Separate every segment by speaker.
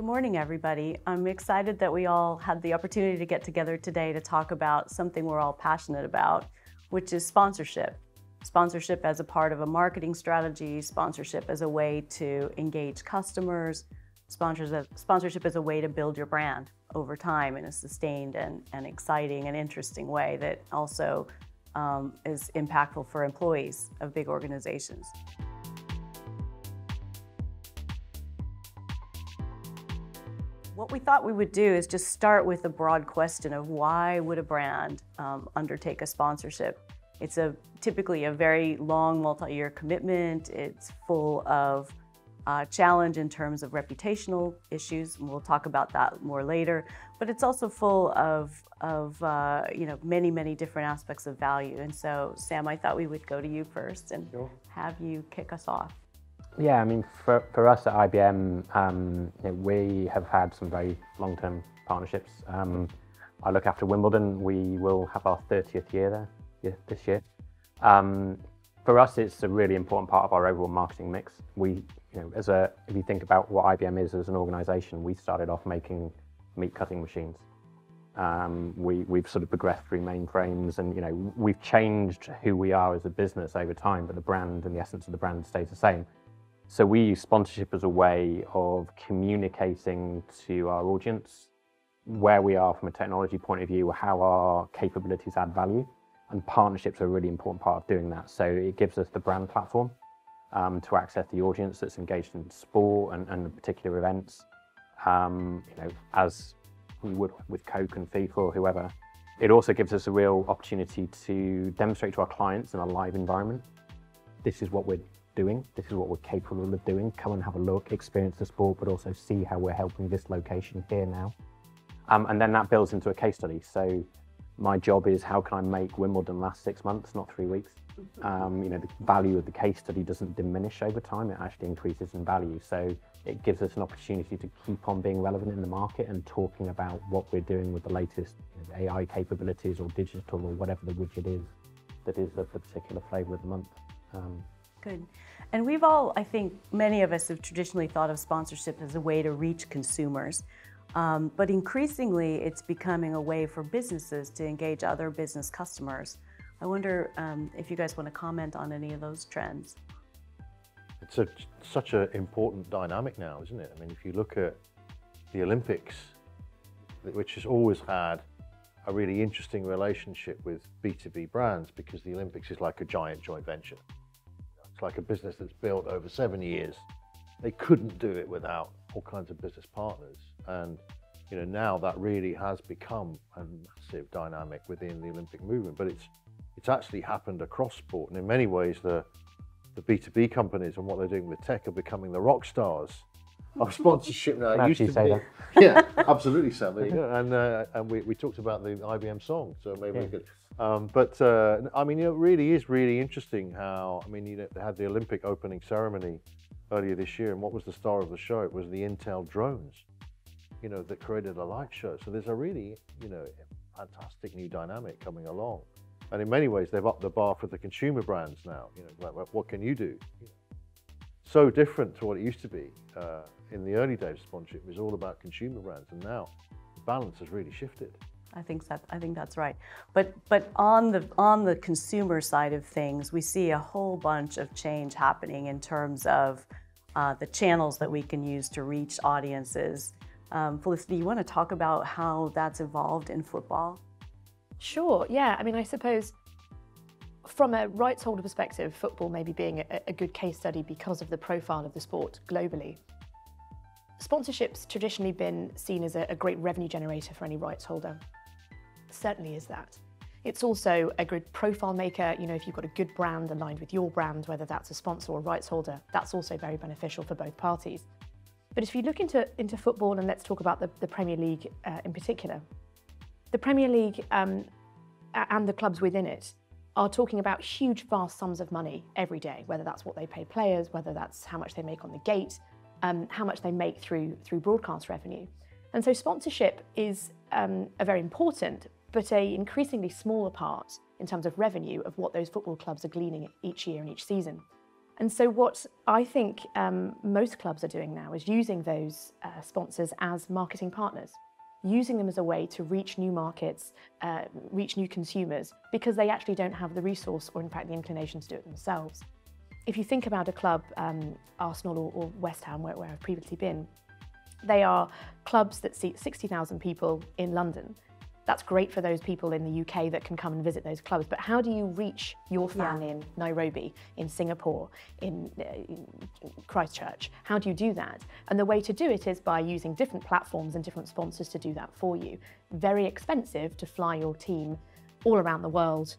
Speaker 1: Good morning, everybody. I'm excited that we all had the opportunity to get together today to talk about something we're all passionate about, which is sponsorship. Sponsorship as a part of a marketing strategy, sponsorship as a way to engage customers, sponsorship as a way to build your brand over time in a sustained and exciting and interesting way that also is impactful for employees of big organizations. What we thought we would do is just start with a broad question of why would a brand undertake a sponsorship? It's typically a very long multi-year commitment. It's full of challenge in terms of reputational issues, and we'll talk about that more later. But it's also full of many different aspects of value. And so, Sam, I thought we would go to you first and have you kick us off.
Speaker 2: Yeah, I mean, for us at IBM, we have had some very long-term partnerships. I look after Wimbledon. We will have our 30th year there this year. For us, it's a really important part of our overall marketing mix. If you think about what IBM is as an organization, we started off making meat cutting machines. We've sort of progressed through mainframes, and we've changed who we are as a business over time, but the brand and the essence of the brand stays the same. So we use sponsorship as a way of communicating to our audience where we are from a technology point of view, how our capabilities add value, and partnerships are a really important part of doing that. So it gives us the brand platform to access the audience that's engaged in sport and particular events, as we would with Coke and FIFA or whoever. It also gives us a real opportunity to demonstrate to our clients in a live environment, this is what we're doing, this is what we're capable of doing, come and have a look, experience the sport, but also see how we're helping this location here now. And then that builds into a case study. So my job is, how can I make Wimbledon last 6 months, not 3 weeks? The value of the case study doesn't diminish over time, it actually increases in value. So it gives us an opportunity to keep on being relevant in the market and talking about what we're doing with the latest AI capabilities or digital or whatever the widget is that is of the particular flavor of the month.
Speaker 1: Good. And we've all, I think, many of us have traditionally thought of sponsorship as a way to reach consumers. But increasingly, it's becoming a way for businesses to engage other business customers. I wonder if you guys want to comment on any of those trends.
Speaker 3: It's such an important dynamic now, isn't it? I mean, if you look at the Olympics, which has always had a really interesting relationship with B2B brands, because the Olympics is like a giant joint venture. It's like a business that's built over 7 years. They couldn't do it without all kinds of business partners. And now that really has become a massive dynamic within the Olympic movement. But it's actually happened across sport. And in many ways, the B2B companies and what they're doing with tech are becoming the rock stars of sponsorship now.
Speaker 2: It used to be. That.
Speaker 3: Yeah, absolutely, Sam. There you go. And we talked about the IBM song, so maybe we could. I mean, it really is really interesting how, they had the Olympic opening ceremony earlier this year, and what was the star of the show? It was the Intel drones, that created a light show. So there's a really, fantastic new dynamic coming along. And in many ways, they've upped the bar for the consumer brands now. What can you do? So different to what it used to be. In the early days of sponsorship, it was all about consumer brands, and now the balance has really shifted.
Speaker 1: I think that's right. But on the consumer side of things, we see a whole bunch of change happening in terms of the channels that we can use to reach audiences. Felicity, you want to talk about how that's evolved in football?
Speaker 4: Sure, yeah. I suppose from a rights holder perspective, football maybe being a good case study because of the profile of the sport globally. Sponsorship's traditionally been seen as a great revenue generator for any rights holder. Certainly is that. It's also a good profile maker. If you've got a good brand aligned with your brand, whether that's a sponsor or a rights holder, that's also very beneficial for both parties. But if you look into football, and let's talk about the Premier League in particular, the Premier League and the clubs within it are talking about huge, vast sums of money every day, whether that's what they pay players, whether that's how much they make on the gate, how much they make through broadcast revenue. And so sponsorship is a very important, but an increasingly smaller part in terms of revenue of what those football clubs are gleaning each year and each season. And so what I think most clubs are doing now is using those sponsors as marketing partners, using them as a way to reach new markets, reach new consumers, because they actually don't have the resource or in fact the inclination to do it themselves. If you think about a club, Arsenal or West Ham, where I've previously been, they are clubs that seat 60,000 people in London. That's great for those people in the UK that can come and visit those clubs, but how do you reach your fan in Nairobi, in Singapore, in Christchurch? How do you do that? And the way to do it is by using different platforms and different sponsors to do that for you. Very expensive to fly your team all around the world,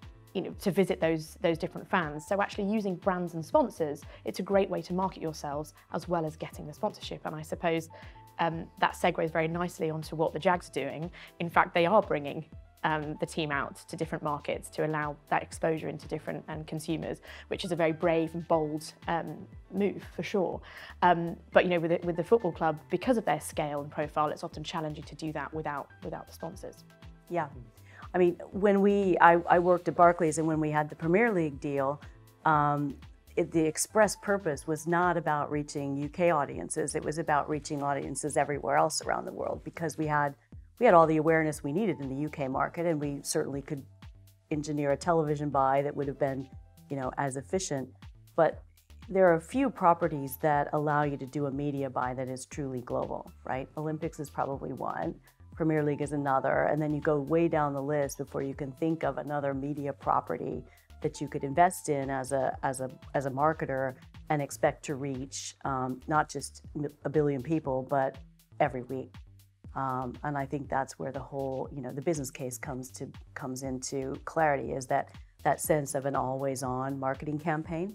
Speaker 4: to visit those different fans. So actually using brands and sponsors, it's a great way to market yourselves as well as getting the sponsorship. And I suppose that segues very nicely onto what the Jags are doing. In fact, they are bringing the team out to different markets to allow that exposure into different consumers, which is a very brave and bold move for sure. But with the football club, because of their scale and profile, it's often challenging to do that without the sponsors.
Speaker 1: Yeah. I mean, when I worked at Barclays, and when we had the Premier League deal, the express purpose was not about reaching UK audiences. It was about reaching audiences everywhere else around the world, because we had all the awareness we needed in the UK market, and we certainly could engineer a television buy that would have been, as efficient. But there are a few properties that allow you to do a media buy that is truly global, right? Olympics is probably one. Premier League is another, and then you go way down the list before you can think of another media property that you could invest in as a marketer and expect to reach not just 1 billion people, but every week. And I think that's where the whole, the business case comes into clarity, is that sense of an always-on marketing campaign.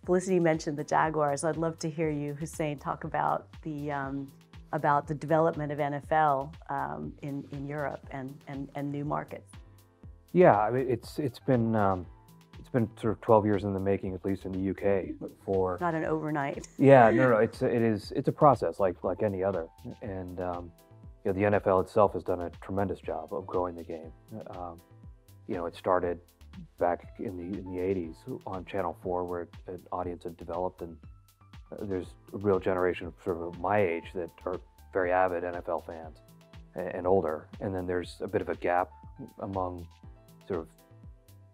Speaker 1: Felicity mentioned the Jaguars. I'd love to hear you, Hussain, talk about the development of NFL in Europe and new markets.
Speaker 5: Yeah, I mean, it's been sort of 12 years in the making, at least in the UK. For
Speaker 1: not an overnight.
Speaker 5: Yeah, no, it's a process like any other, and the NFL itself has done a tremendous job of growing the game. It started back in the 80s on Channel 4, where an audience had developed, and there's a real generation of sort of my age that are very avid NFL fans and older, and then there's a bit of a gap among sort of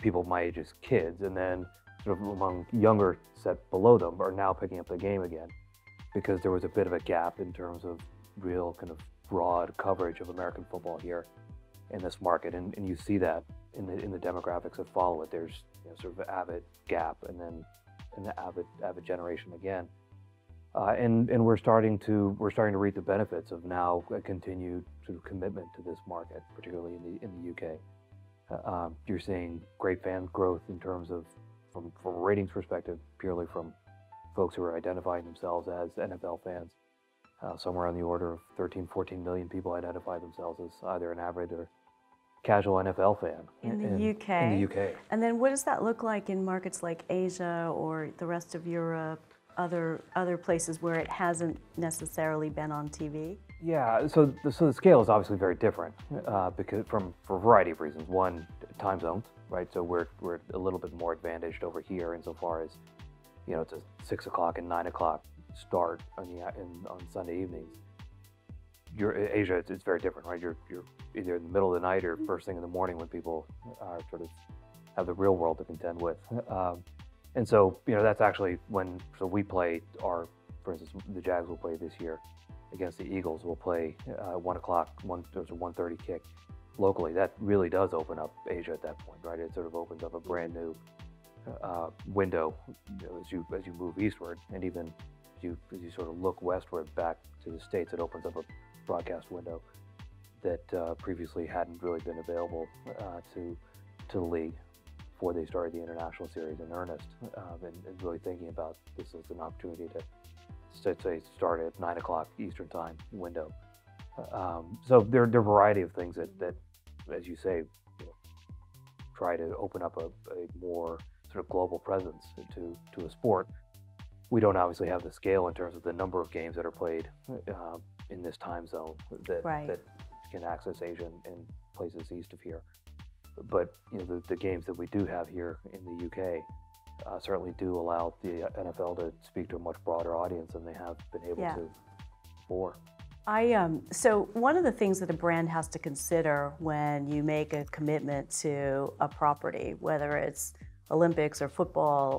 Speaker 5: people my age as kids, and then sort of among younger set below them are now picking up the game again, because there was a bit of a gap in terms of real kind of broad coverage of American football here in this market, and you see that in the demographics that follow it. There's sort of an avid gap, and then an avid generation again. And we're starting to reap the benefits of now a continued sort of commitment to this market, particularly in the UK. You're seeing great fan growth in terms of from a ratings perspective, purely from folks who are identifying themselves as NFL fans. Somewhere on the order of 13-14 million people identify themselves as either an avid or casual NFL fan
Speaker 1: in the UK.
Speaker 5: In the UK.
Speaker 1: And then what does that look like in markets like Asia or the rest of Europe? Other places where it hasn't necessarily been on TV? Yeah,
Speaker 5: so the scale is obviously very different because for a variety of reasons. One, time zones, right? So we're a little bit more advantaged over here insofar as it's a 6 o'clock and 9 o'clock start on Sunday evenings. Asia, it's very different, right? You're either in the middle of the night or first thing in the morning when people are sort of have the real world to contend with. And so, that's actually so we play for instance, the Jags will play this year against the Eagles. We'll play 1 o'clock, there's a 1:30 kick locally. That really does open up Asia at that point, right? It sort of opens up a brand new window as you move eastward, and even as you sort of look westward back to the States, it opens up a broadcast window that previously hadn't really been available to the league before they started the international series in earnest, and really thinking about this as an opportunity to say start at 9 o'clock Eastern time window. So there are a variety of things that as you say, try to open up a more sort of global presence to a sport. We don't obviously have the scale in terms of the number of games that are played in this time zone that can access Asia and places east of here. But the games that we do have here in the UK certainly do allow the NFL to speak to a much broader audience than they have been able to before.
Speaker 1: So one of the things that a brand has to consider when you make a commitment to a property, whether it's Olympics or football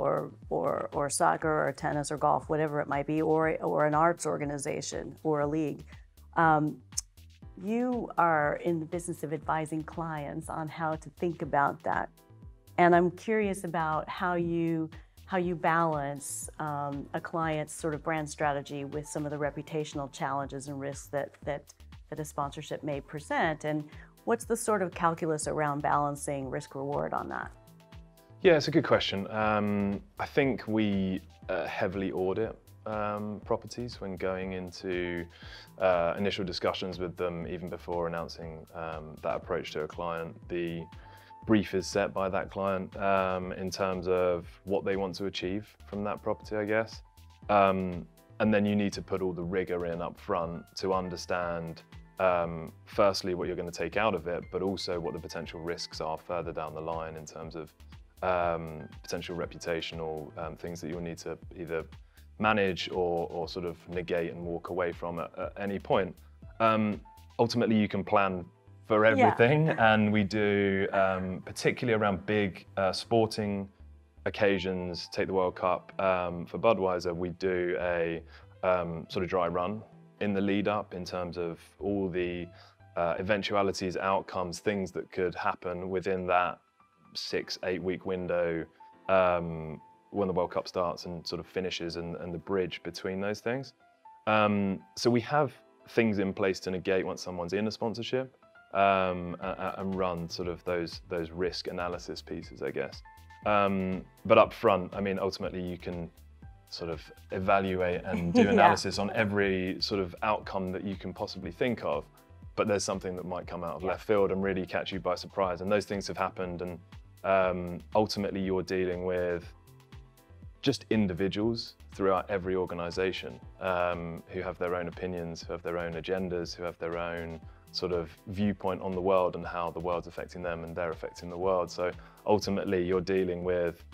Speaker 1: or soccer or tennis or golf, whatever it might be, or an arts organization or a league, you are in the business of advising clients on how to think about that. And I'm curious about how you balance a client's sort of brand strategy with some of the reputational challenges and risks that a sponsorship may present, and what's the sort of calculus around balancing risk-reward on that?
Speaker 6: Yeah, it's a good question. I think we heavily audit properties when going into initial discussions with them, even before announcing that approach to a client. The brief is set by that client in terms of what they want to achieve from that property, I guess. And then you need to put all the rigor in up front to understand firstly what you're going to take out of it, but also what the potential risks are further down the line in terms of potential reputational things that you'll need to either manage or sort of negate and walk away from at any point. Ultimately, you can plan for everything, and we do, particularly around big sporting occasions, take the World Cup. For Budweiser, we do a sort of dry run in the lead up in terms of all the eventualities, outcomes, things that could happen within that 6-8 week window when the World Cup starts and sort of finishes, and the bridge between those things. So we have things in place to negate once someone's in a sponsorship, and run sort of those risk analysis pieces, I guess. But up front, I mean, ultimately you can sort of evaluate and do analysis on every sort of outcome that you can possibly think of, but there's something that might come out of left field and really catch you by surprise, and those things have happened. And ultimately you're dealing with just individuals throughout every organization who have their own opinions, who have their own agendas, who have their own sort of viewpoint on the world and how the world's affecting them and they're affecting the world. So ultimately you're dealing with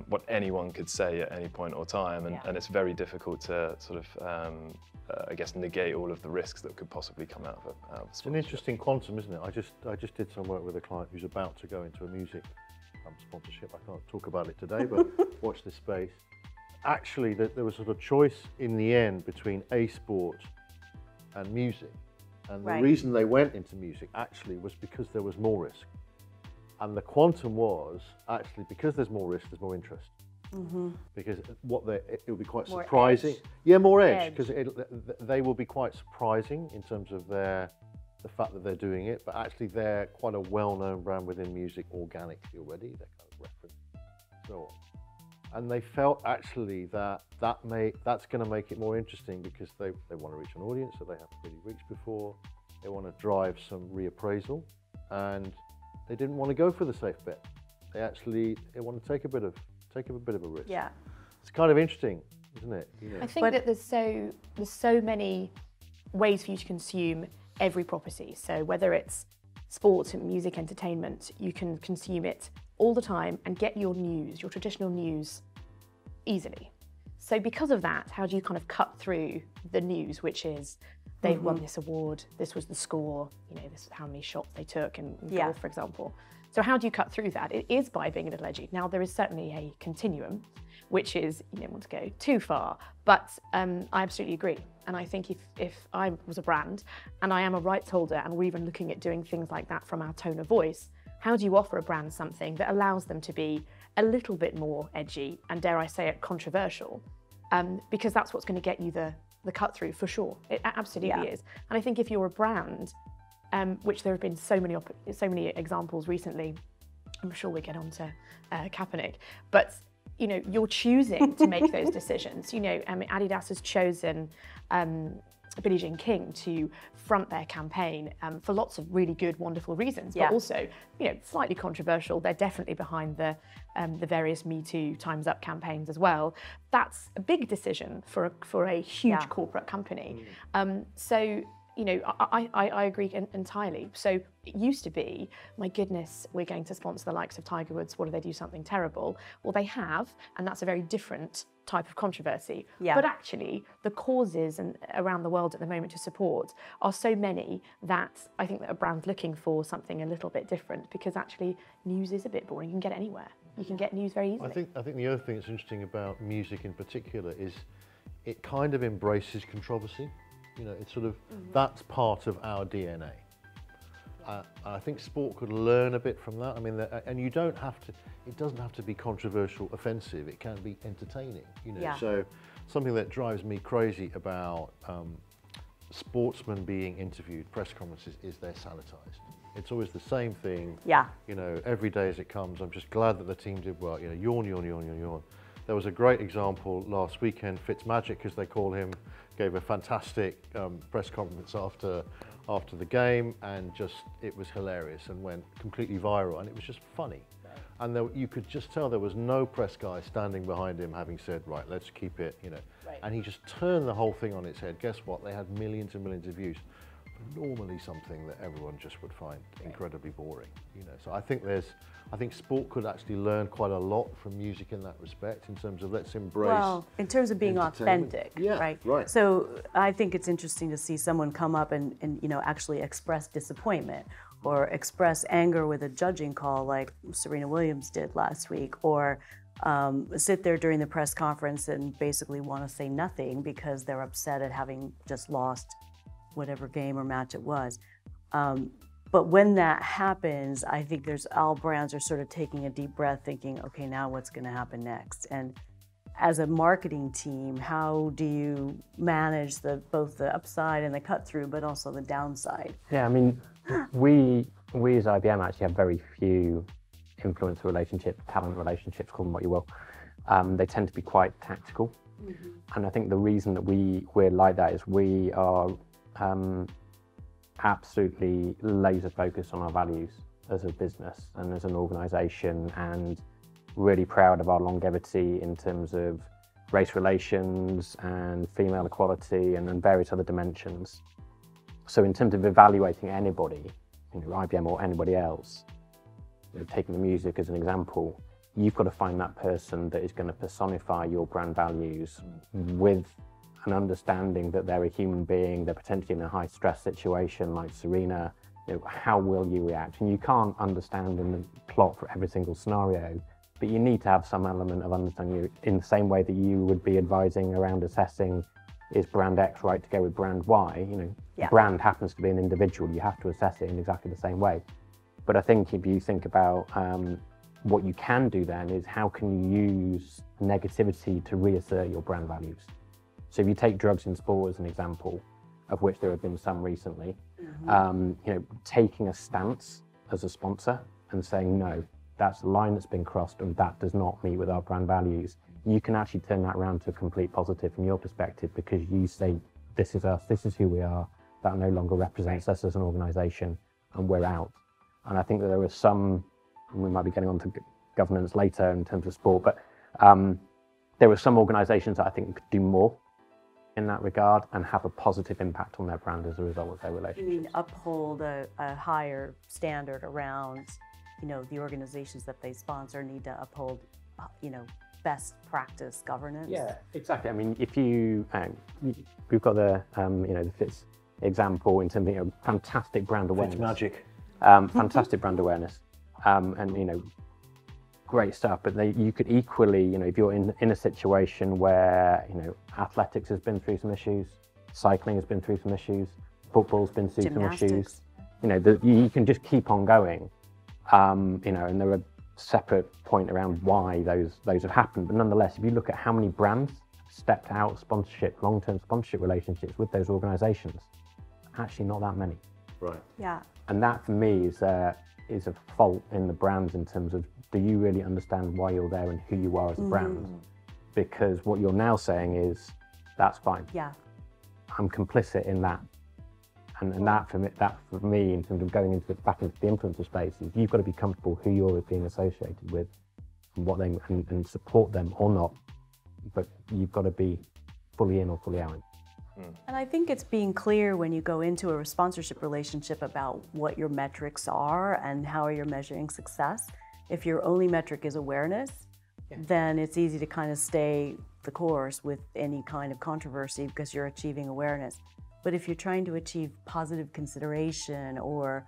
Speaker 6: what anyone could say at any point or time, and it's very difficult to sort of I guess negate all of the risks that could possibly come out of it.
Speaker 3: It's an interesting quantum, isn't it? I just did some work with a client who's about to go into a music sponsorship. I can't talk about it today, but watch this space. Actually, there was sort of choice in the end between a sport and music. And the reason they went into music actually was because there was more risk. And the quantum was actually because there's more risk, there's more interest. Because it will be quite more surprising. Edge. Yeah, more edge, because they will be quite surprising in terms of the fact that they're doing it, but actually they're quite a well-known brand within music organically already. They're kind of referenced, so on. And they felt actually that's going to make it more interesting because they want to reach an audience that they haven't really reached before. They want to drive some reappraisal, and they didn't want to go for the safe bet. They want to take a bit of a risk. Yeah, it's kind of interesting, isn't it? You know?
Speaker 4: I think that there's so many ways for you to consume every property. So whether it's sports, music, entertainment, you can consume it all the time and get your news, your traditional news, easily. So because of that, how do you kind of cut through the news, which is they've won this award, this was the score, you know, this is how many shots they took in golf, for example. So how do you cut through that? It is by being a little edgy. Now, there is certainly a continuum, which is you don't want to go too far, but I absolutely agree. And I think if I was a brand and I am a rights holder and we're even looking at doing things like that from our tone of voice, how do you offer a brand something that allows them to be a little bit more edgy and, dare I say it, controversial? Because that's what's going to get you the cut through for sure. It absolutely is. And I think if you're a brand, which there have been so many examples recently, I'm sure we'll get on to Kaepernick, but you know, you're choosing to make those decisions. You know, Adidas has chosen Billie Jean King to front their campaign for lots of really good, wonderful reasons, but also, you know, slightly controversial. They're definitely behind the various Me Too, Time's Up campaigns as well. That's a big decision for a huge corporate company. So, you know, I agree entirely. So it used to be, my goodness, we're going to sponsor the likes of Tiger Woods. What do they do something terrible? Well, they have, and that's a very different type of controversy.
Speaker 1: Yeah.
Speaker 4: But actually, the causes around the world at the moment to support are so many that I think that a brand's looking for something a little bit different, because actually news is a bit boring. You can get it anywhere. You can get news very easily.
Speaker 3: I think the other thing that's interesting about music in particular is it kind of embraces controversy. You know, it's sort of, that's part of our DNA. I think sport could learn a bit from that. I mean, and you don't have to, it doesn't have to be controversial, offensive. It can be entertaining, you know.
Speaker 1: Yeah.
Speaker 3: So something that drives me crazy about sportsmen being interviewed, press conferences, is they're sanitized. It's always the same thing.
Speaker 1: Yeah.
Speaker 3: You know, every day as it comes, I'm just glad that the team did well. You know, yawn, yawn, yawn, yawn, yawn. There was a great example last weekend. Fitzmagic, as they call him, gave a fantastic press conference after the game, and just, it was hilarious and went completely viral, and it was just funny. And there, you could just tell there was no press guy standing behind him having said, right, let's keep it, you know.
Speaker 4: Right.
Speaker 3: And he just turned the whole thing on its head. Guess what? They had millions and millions of views. Normally something that everyone just would find incredibly boring, you know. So I think sport could actually learn quite a lot from music in that respect, in terms of let's embrace.
Speaker 1: Well, in terms of being
Speaker 3: entertainment.
Speaker 1: authentic,
Speaker 3: Yeah,
Speaker 1: right?
Speaker 3: right.
Speaker 1: So I think it's interesting to see someone come up and you know, actually express disappointment or express anger with a judging call, like Serena Williams did last week, or sit there during the press conference and basically want to say nothing because they're upset at having just lost whatever game or match it was. But when that happens, I think all brands are sort of taking a deep breath, thinking, okay, now what's going to happen next? And as a marketing team, how do you manage both the upside and the cut through, but also the downside?
Speaker 2: Yeah, I mean, we as IBM actually have very few influencer relationships, talent relationships, call them what you will. They tend to be quite tactical. And I think the reason that we're like that is we are absolutely laser focused on our values as a business and as an organization, and really proud of our longevity in terms of race relations and female equality and various other dimensions. So in terms of evaluating anybody, you know, IBM or anybody else, you know, taking the music as an example, you've got to find that person that is going to personify your brand values with an understanding that they're a human being, they're potentially in a high stress situation like Serena. You know, how will you react? And you can't understand in the plot for every single scenario, but you need to have some element of understanding you in the same way that you would be advising around assessing, is brand X right to go with brand Y? You know, brand happens to be an individual, you have to assess it in exactly the same way. But I think if you think about what you can do then is how can you use negativity to reassert your brand values? So if you take drugs in sport as an example, of which there have been some recently, you know, taking a stance as a sponsor and saying, no, that's a line that's been crossed and that does not meet with our brand values, you can actually turn that around to a complete positive from your perspective, because you say, this is us, this is who we are, that no longer represents us as an organization, and we're out. And I think that there are some, and we might be getting on to governance later in terms of sport, but there are some organizations that I think could do more in that regard and have a positive impact on their brand as a result of their relationships.
Speaker 1: You mean uphold a higher standard around, you know, the organizations that they sponsor need to uphold, you know, best practice governance?
Speaker 2: Yeah, exactly. I mean, if you, we've got the, you know, the Fitz example in terms of, you know, fantastic brand awareness.
Speaker 3: Fitzmagic.
Speaker 2: Fantastic brand awareness. And, you know, great stuff, but you could equally, you know, if you're in a situation where, you know, athletics has been through some issues, cycling has been through some issues, football's been through some issues, you know, you can just keep on going, you know, and there are separate point around why those have happened, but nonetheless, if you look at how many brands stepped out sponsorship, long-term sponsorship relationships with those organizations, actually not that many.
Speaker 3: Right.
Speaker 1: Yeah.
Speaker 2: And that for me is a fault in the brands in terms of, do you really understand why you're there and who you are as a brand? Because what you're now saying is, that's fine.
Speaker 1: Yeah.
Speaker 2: I'm complicit in that. And that for me, in terms of going back into the influencer space, is you've got to be comfortable who you're being associated with and what they and support them or not, but you've got to be fully in or fully out.
Speaker 1: And I think it's being clear when you go into a sponsorship relationship about what your metrics are and how you're measuring success. If your only metric is awareness, then it's easy to kind of stay the course with any kind of controversy because you're achieving awareness. But if you're trying to achieve positive consideration or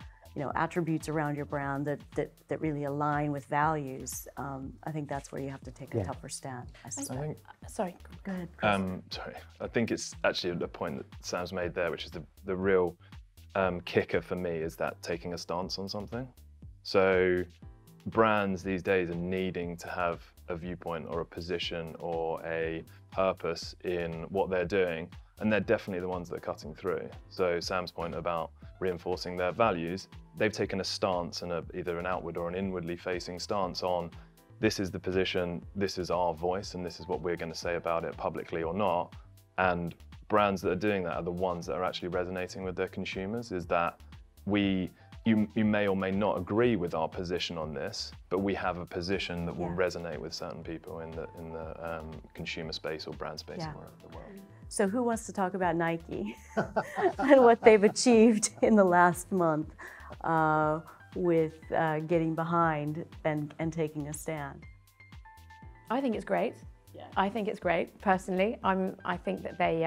Speaker 1: attributes around your brand that really align with values, I think that's where you have to take a tougher stand.
Speaker 4: Sorry, go ahead, Chris.
Speaker 6: Sorry, I think it's actually a point that Sam's made there, which is the real kicker for me, is that taking a stance on something. So brands these days are needing to have a viewpoint or a position or a purpose in what they're doing, and they're definitely the ones that are cutting through. So Sam's point about reinforcing their values, they've taken a stance and either an outward or an inwardly facing stance on this is the position, this is our voice, and this is what we're going to say about it publicly or not. And brands that are doing that are the ones that are actually resonating with their consumers, is that you may or may not agree with our position on this, but we have a position that will resonate with certain people in the consumer space or brand space around the world.
Speaker 1: So who wants to talk about Nike and what they've achieved in the last month with getting behind and taking a stand?
Speaker 4: I think it's great. Yeah. I think it's great, personally. I think that they,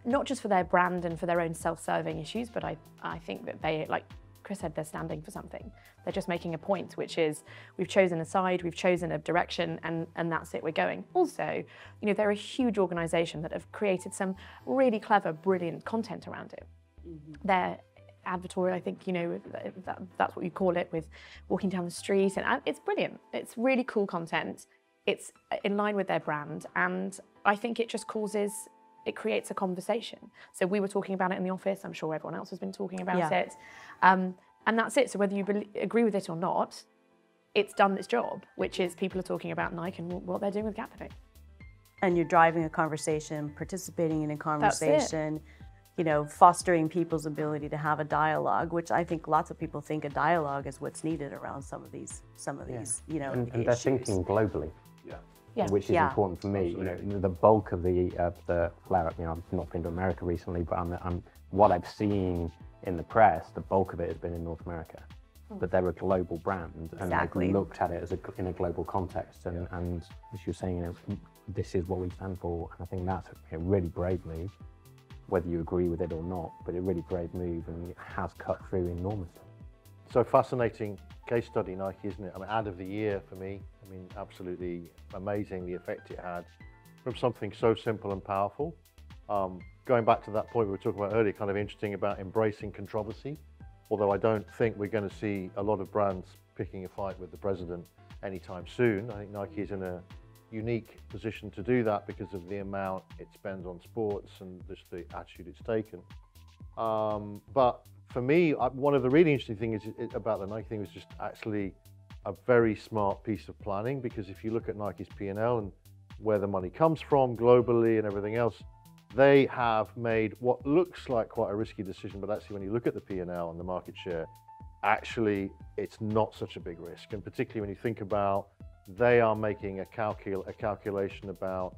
Speaker 4: not just for their brand and for their own self-serving issues, but I think that they, like Chris said, they're standing for something. They're just making a point, which is we've chosen a side, we've chosen a direction, and that's it, we're going. Also, they're a huge organisation that have created some really clever, brilliant content around it. Their advertorial, I think, that's what you call it, with walking down the street, and it's brilliant. It's really cool content. It's in line with their brand, and I think it just it creates a conversation. So we were talking about it in the office, I'm sure everyone else has been talking about it. And that's it, so whether you agree with it or not, it's done its job, which is people are talking about Nike and what they're doing with Gap today.
Speaker 1: And you're driving a conversation, participating in a conversation, fostering people's ability to have a dialogue, which I think lots of people think a dialogue is what's needed around some of these
Speaker 2: and
Speaker 1: issues.
Speaker 2: they're thinking globally.
Speaker 4: Yeah.
Speaker 2: Which is important for me. The bulk of the flare-up. I've not been to America recently, but what I've seen in the press, the bulk of it has been in North America. But they're a global brand, and they've looked at it in a global context. And as you're saying, this is what we stand for. And I think that's a really brave move, whether you agree with it or not. But a really brave move, and it has cut through enormously.
Speaker 3: So fascinating case study, Nike, isn't it? Ad of the year for me. Absolutely amazing the effect it had from something so simple and powerful. Going back to that point we were talking about earlier, kind of interesting about embracing controversy. Although I don't think we're going to see a lot of brands picking a fight with the president anytime soon. I think Nike is in a unique position to do that because of the amount it spends on sports and just the attitude it's taken. But for me, one of the really interesting things about the Nike thing was just actually a very smart piece of planning, because if you look at Nike's P&L and where the money comes from globally and everything else, they have made what looks like quite a risky decision, but actually when you look at the P&L and the market share, actually it's not such a big risk. And particularly when you think about they are making a calculation about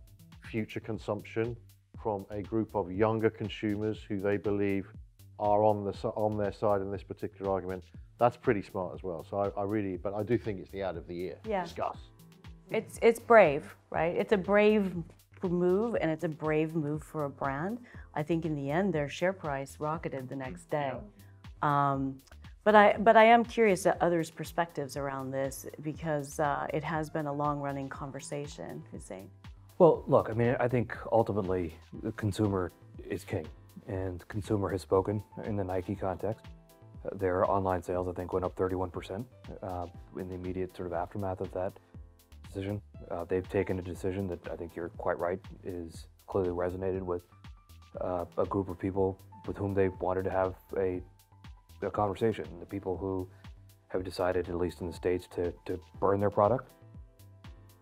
Speaker 3: future consumption from a group of younger consumers who they believe are on their side in this particular argument. That's pretty smart as well. So but I do think it's the ad of the year.
Speaker 1: Yeah.
Speaker 3: Discuss.
Speaker 1: It's brave, right? It's a brave move, and it's a brave move for a brand. I think in the end, their share price rocketed the next day. But I am curious at others' perspectives around this, because it has been a long-running conversation, Hussain.
Speaker 5: Well, look, I think ultimately the consumer is king, and the consumer has spoken in the Nike context. Their online sales, I think, went up 31% in the immediate sort of aftermath of that decision. They've taken a decision that I think you're quite right is clearly resonated with a group of people with whom they wanted to have a conversation. The people who have decided, at least in the States, to burn their product.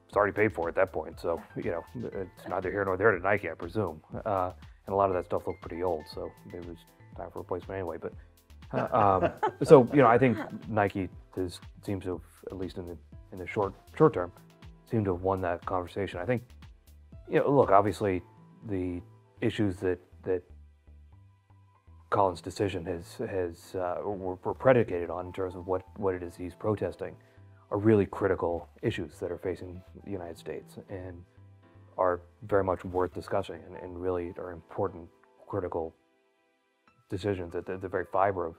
Speaker 5: It's already paid for at that point, so it's neither here nor there to Nike, I presume. And a lot of that stuff looked pretty old, so it was time for replacement anyway. But so I think Nike seems to have, at least in the short term, seem to have won that conversation. I think look, obviously the issues that Colin's decision were predicated on in terms of what it is he's protesting are really critical issues that are facing the United States and are very much worth discussing and really are important, critical decisions at the very fiber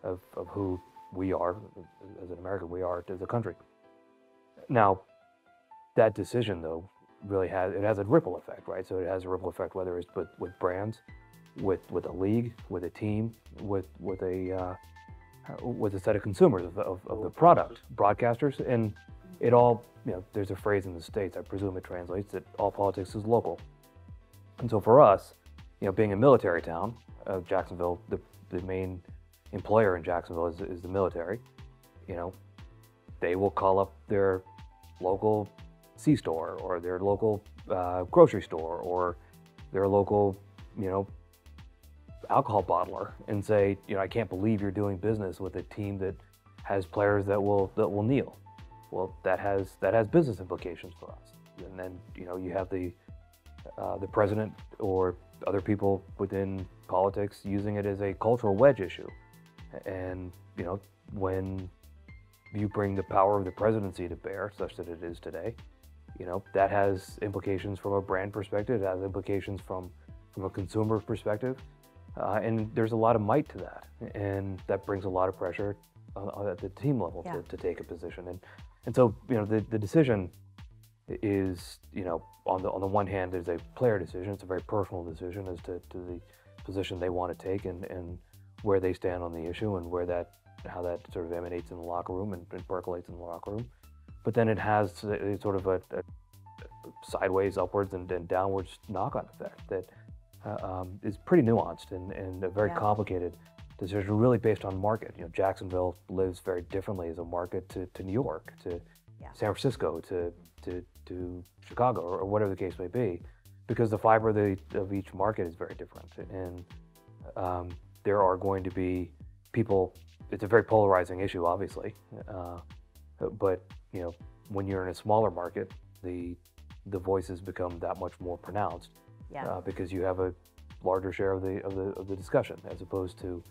Speaker 5: of who we are as an American, we are as a country. Now, that decision, though, really has a ripple effect, right? So it has a ripple effect whether it's with brands, with a league, with a team, with a set of consumers of the product, broadcasters, and it all, there's a phrase in the States, I presume it translates, that all politics is local. And so for us, being a military town, Jacksonville, the main employer in Jacksonville is the military, they will call up their local C-store or their local grocery store or their local, alcohol bottler and say, I can't believe you're doing business with a team that has players that will kneel. Well, that has business implications for us. And then you have the president or other people within politics using it as a cultural wedge issue. And when you bring the power of the presidency to bear, such that it is today, that has implications from a brand perspective. It has implications from a consumer perspective. And there's a lot of might to that, and that brings a lot of pressure at the team level to take a position. And so the decision is on the one hand there's a player decision. It's a very personal decision as to the position they want to take and where they stand on the issue and how that sort of emanates in the locker room and percolates in the locker room. But then it has sort of a sideways, upwards, and downwards knock-on effect that is pretty nuanced and a very complicated decision, really based on market. Jacksonville lives very differently as a market to New York, to San Francisco, to Chicago, or whatever the case may be, because the fiber of each market is very different. And there are going to be people. It's a very polarizing issue, obviously, but when you're in a smaller market, the voices become that much more pronounced. Because you have a larger share of the discussion, as opposed to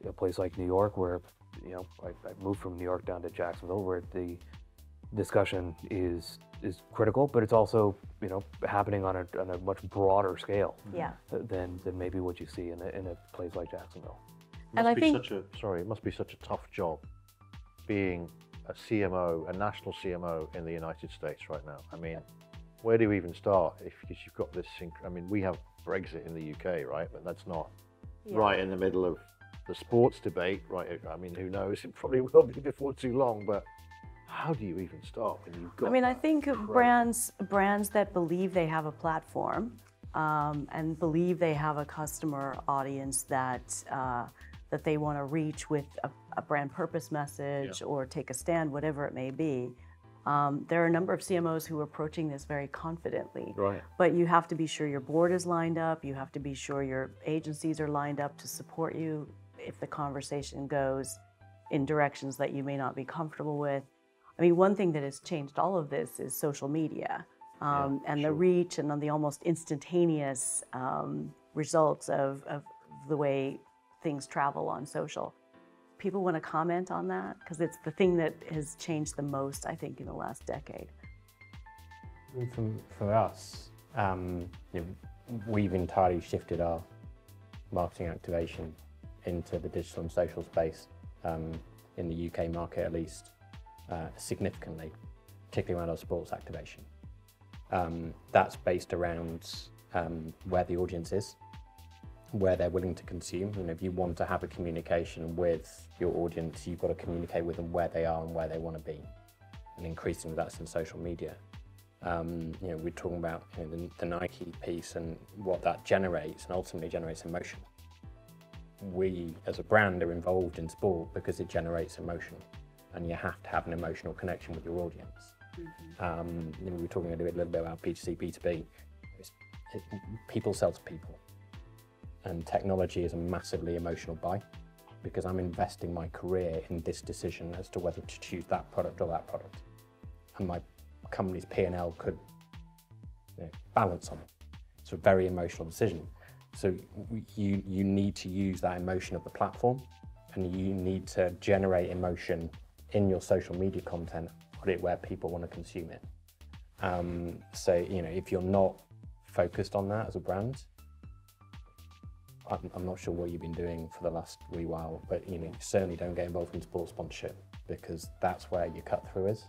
Speaker 5: a place like New York, where I moved from New York down to Jacksonville, where the discussion is critical, but it's also happening on a much broader scale than maybe what you see in a place like Jacksonville.
Speaker 1: And I think
Speaker 3: it must be such a tough job being a CMO, a national CMO in the United States right now. I mean. Where do you even start? Because you've got this, we have Brexit in the UK, right? But that's not right in the middle of the sports debate, right? I mean, who knows? It probably will be before too long, but how do you even start when you've got
Speaker 1: I think brands that believe they have a platform and believe they have a customer audience that they want to reach with a brand purpose message or take a stand, whatever it may be. There are a number of CMOs who are approaching this very confidently, but you have to be sure your board is lined up. You have to be sure your agencies are lined up to support you if the conversation goes in directions that you may not be comfortable with. I mean, one thing that has changed all of this is social media and the reach and the almost instantaneous results of the way things travel on social. People want to comment on that because it's the thing that has changed the most, I think, in the last decade.
Speaker 2: For us, we've entirely shifted our marketing activation into the digital and social space, in the UK market at least, significantly, particularly around our sports activation. That's based around where the audience is, where they're willing to consume. If you want to have a communication with your audience, you've got to communicate with them where they are and where they want to be. And increasingly that's in social media. We're talking about the Nike piece and what that generates, and ultimately generates emotion. We as a brand are involved in sport because it generates emotion, and you have to have an emotional connection with your audience. We're talking a little bit about B2C, B2B. People sell to people. And technology is a massively emotional buy, because I'm investing my career in this decision as to whether to choose that product or that product. And my company's P&L could balance on it.
Speaker 7: It's a very emotional decision. So you need to use that emotion of the platform, and you need to generate emotion in your social media content, put it where people want to consume it. So, you know, if you're not focused on that as a brand, I'm not sure what you've been doing for the last wee while, but you know, you certainly don't get involved in sports sponsorship, because that's where your cut through is.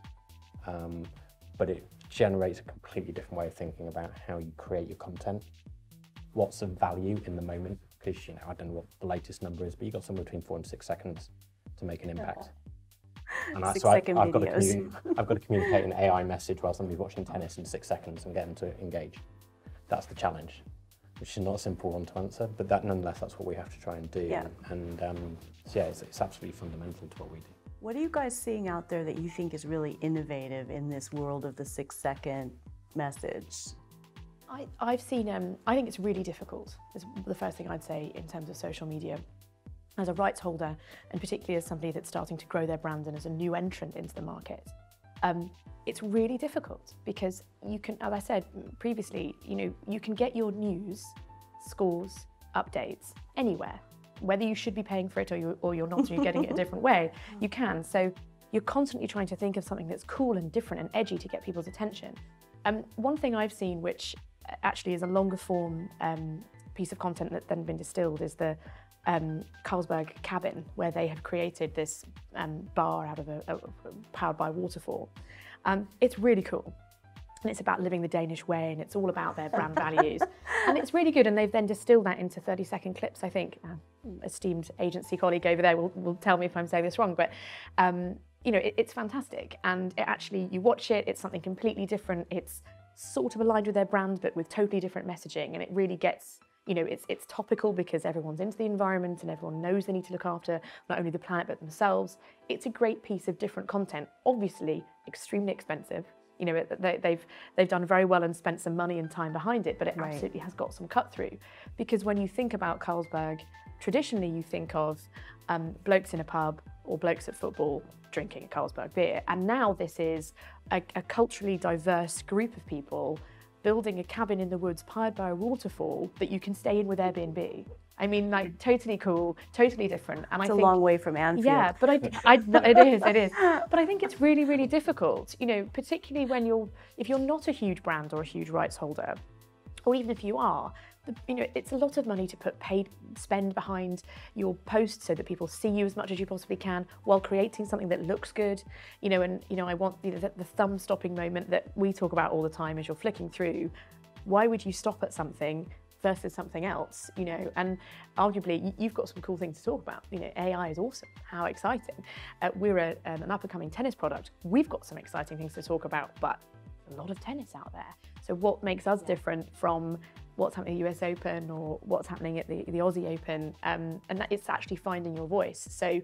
Speaker 7: But it generates a completely different way of thinking about how you create your content. What's of value in the moment? Because, you know, I don't know what the latest number is, but you've got somewhere between 4 and 6 seconds to make an impact. And
Speaker 1: I've got
Speaker 7: to communicate an AI message while somebody's watching tennis in 6 seconds and get them to engage. That's the challenge, which is not a simple one to answer, but that nonetheless, that's what we have to try and do.
Speaker 1: Yeah.
Speaker 7: And so yeah, it's absolutely fundamental to what we do.
Speaker 1: What are you guys seeing out there that you think is really innovative in this world of the 6-second message?
Speaker 4: I've seen, I think it's really difficult, is the first thing I'd say in terms of social media. As a rights holder, and particularly as somebody that's starting to grow their brand and as a new entrant into the market, it's really difficult, because you can, as I said previously, you know, you can get your news, scores, updates anywhere. Whether you should be paying for it or you're not, and you're getting it a different way, you can. So you're constantly trying to think of something that's cool and different and edgy to get people's attention. One thing I've seen, which actually is a longer form piece of content that's then been distilled, is the Carlsberg cabin, where they have created this bar out of powered by a waterfall. It's really cool, and it's about living the Danish way, and it's all about their brand values, and it's really good. And they've then distilled that into 30-second clips. I think esteemed agency colleague over there will tell me if I'm saying this wrong, but you know, it's fantastic. And it actually, you watch it, it's something completely different. It's sort of aligned with their brand, but with totally different messaging, and it really gets, you know, it's topical because everyone's into the environment and everyone knows they need to look after not only the planet but themselves. It's a great piece of different content, obviously extremely expensive. You know, they've done very well and spent some money and time behind it, but it absolutely has got some cut through. Because when you think about Carlsberg, traditionally you think of blokes in a pub or blokes at football drinking a Carlsberg beer, and now this is a culturally diverse group of people building a cabin in the woods powered by a waterfall that you can stay in with Airbnb. I mean, like, totally cool, totally different. And
Speaker 1: It's a long way from Anfield.
Speaker 4: Yeah, but it is. But I think it's really, really difficult, you know, particularly when if you're not a huge brand or a huge rights holder, or even if you are, you know, it's a lot of money to spend behind your post so that people see you as much as you possibly can while creating something that looks good, you know. And, you know, I want the thumb stopping moment that we talk about all the time as you're flicking through. Why would you stop at something versus something else, you know? And arguably you've got some cool things to talk about. You know, AI is awesome, how exciting. We're an up and coming tennis product. We've got some exciting things to talk about, but a lot of tennis out there. So what makes us different from what's happening at the US Open or what's happening at the Aussie Open? And that it's actually finding your voice. So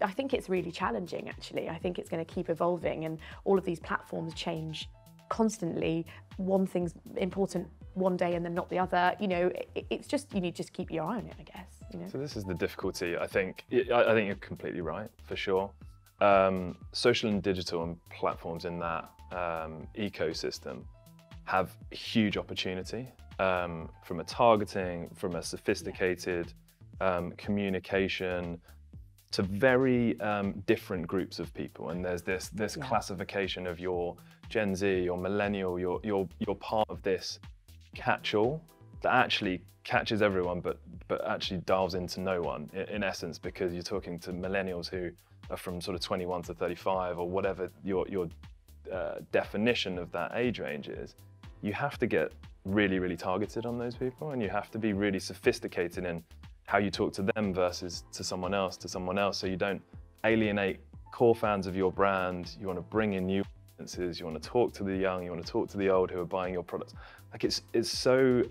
Speaker 4: I think it's really challenging, actually. I think it's going to keep evolving, and all of these platforms change constantly. One thing's important one day and then not the other. You know, it's just, you need to just keep your eye on it, I guess. You know?
Speaker 6: So this is the difficulty. I think you're completely right, for sure. Social and digital and platforms in that ecosystem have huge opportunity from a targeting, from a sophisticated communication, to very different groups of people. And there's this classification of your Gen Z, your millennial, you're part of this catch-all that actually catches everyone, but actually delves into no one, in essence, because you're talking to millennials who are from sort of 21 to 35 or whatever your definition of that age range is. You have to get really, really targeted on those people, and you have to be really sophisticated in how you talk to them versus to someone else, so you don't alienate core fans of your brand. You want to bring in new audiences, you want to talk to the young, you want to talk to the old who are buying your products. Like, it's so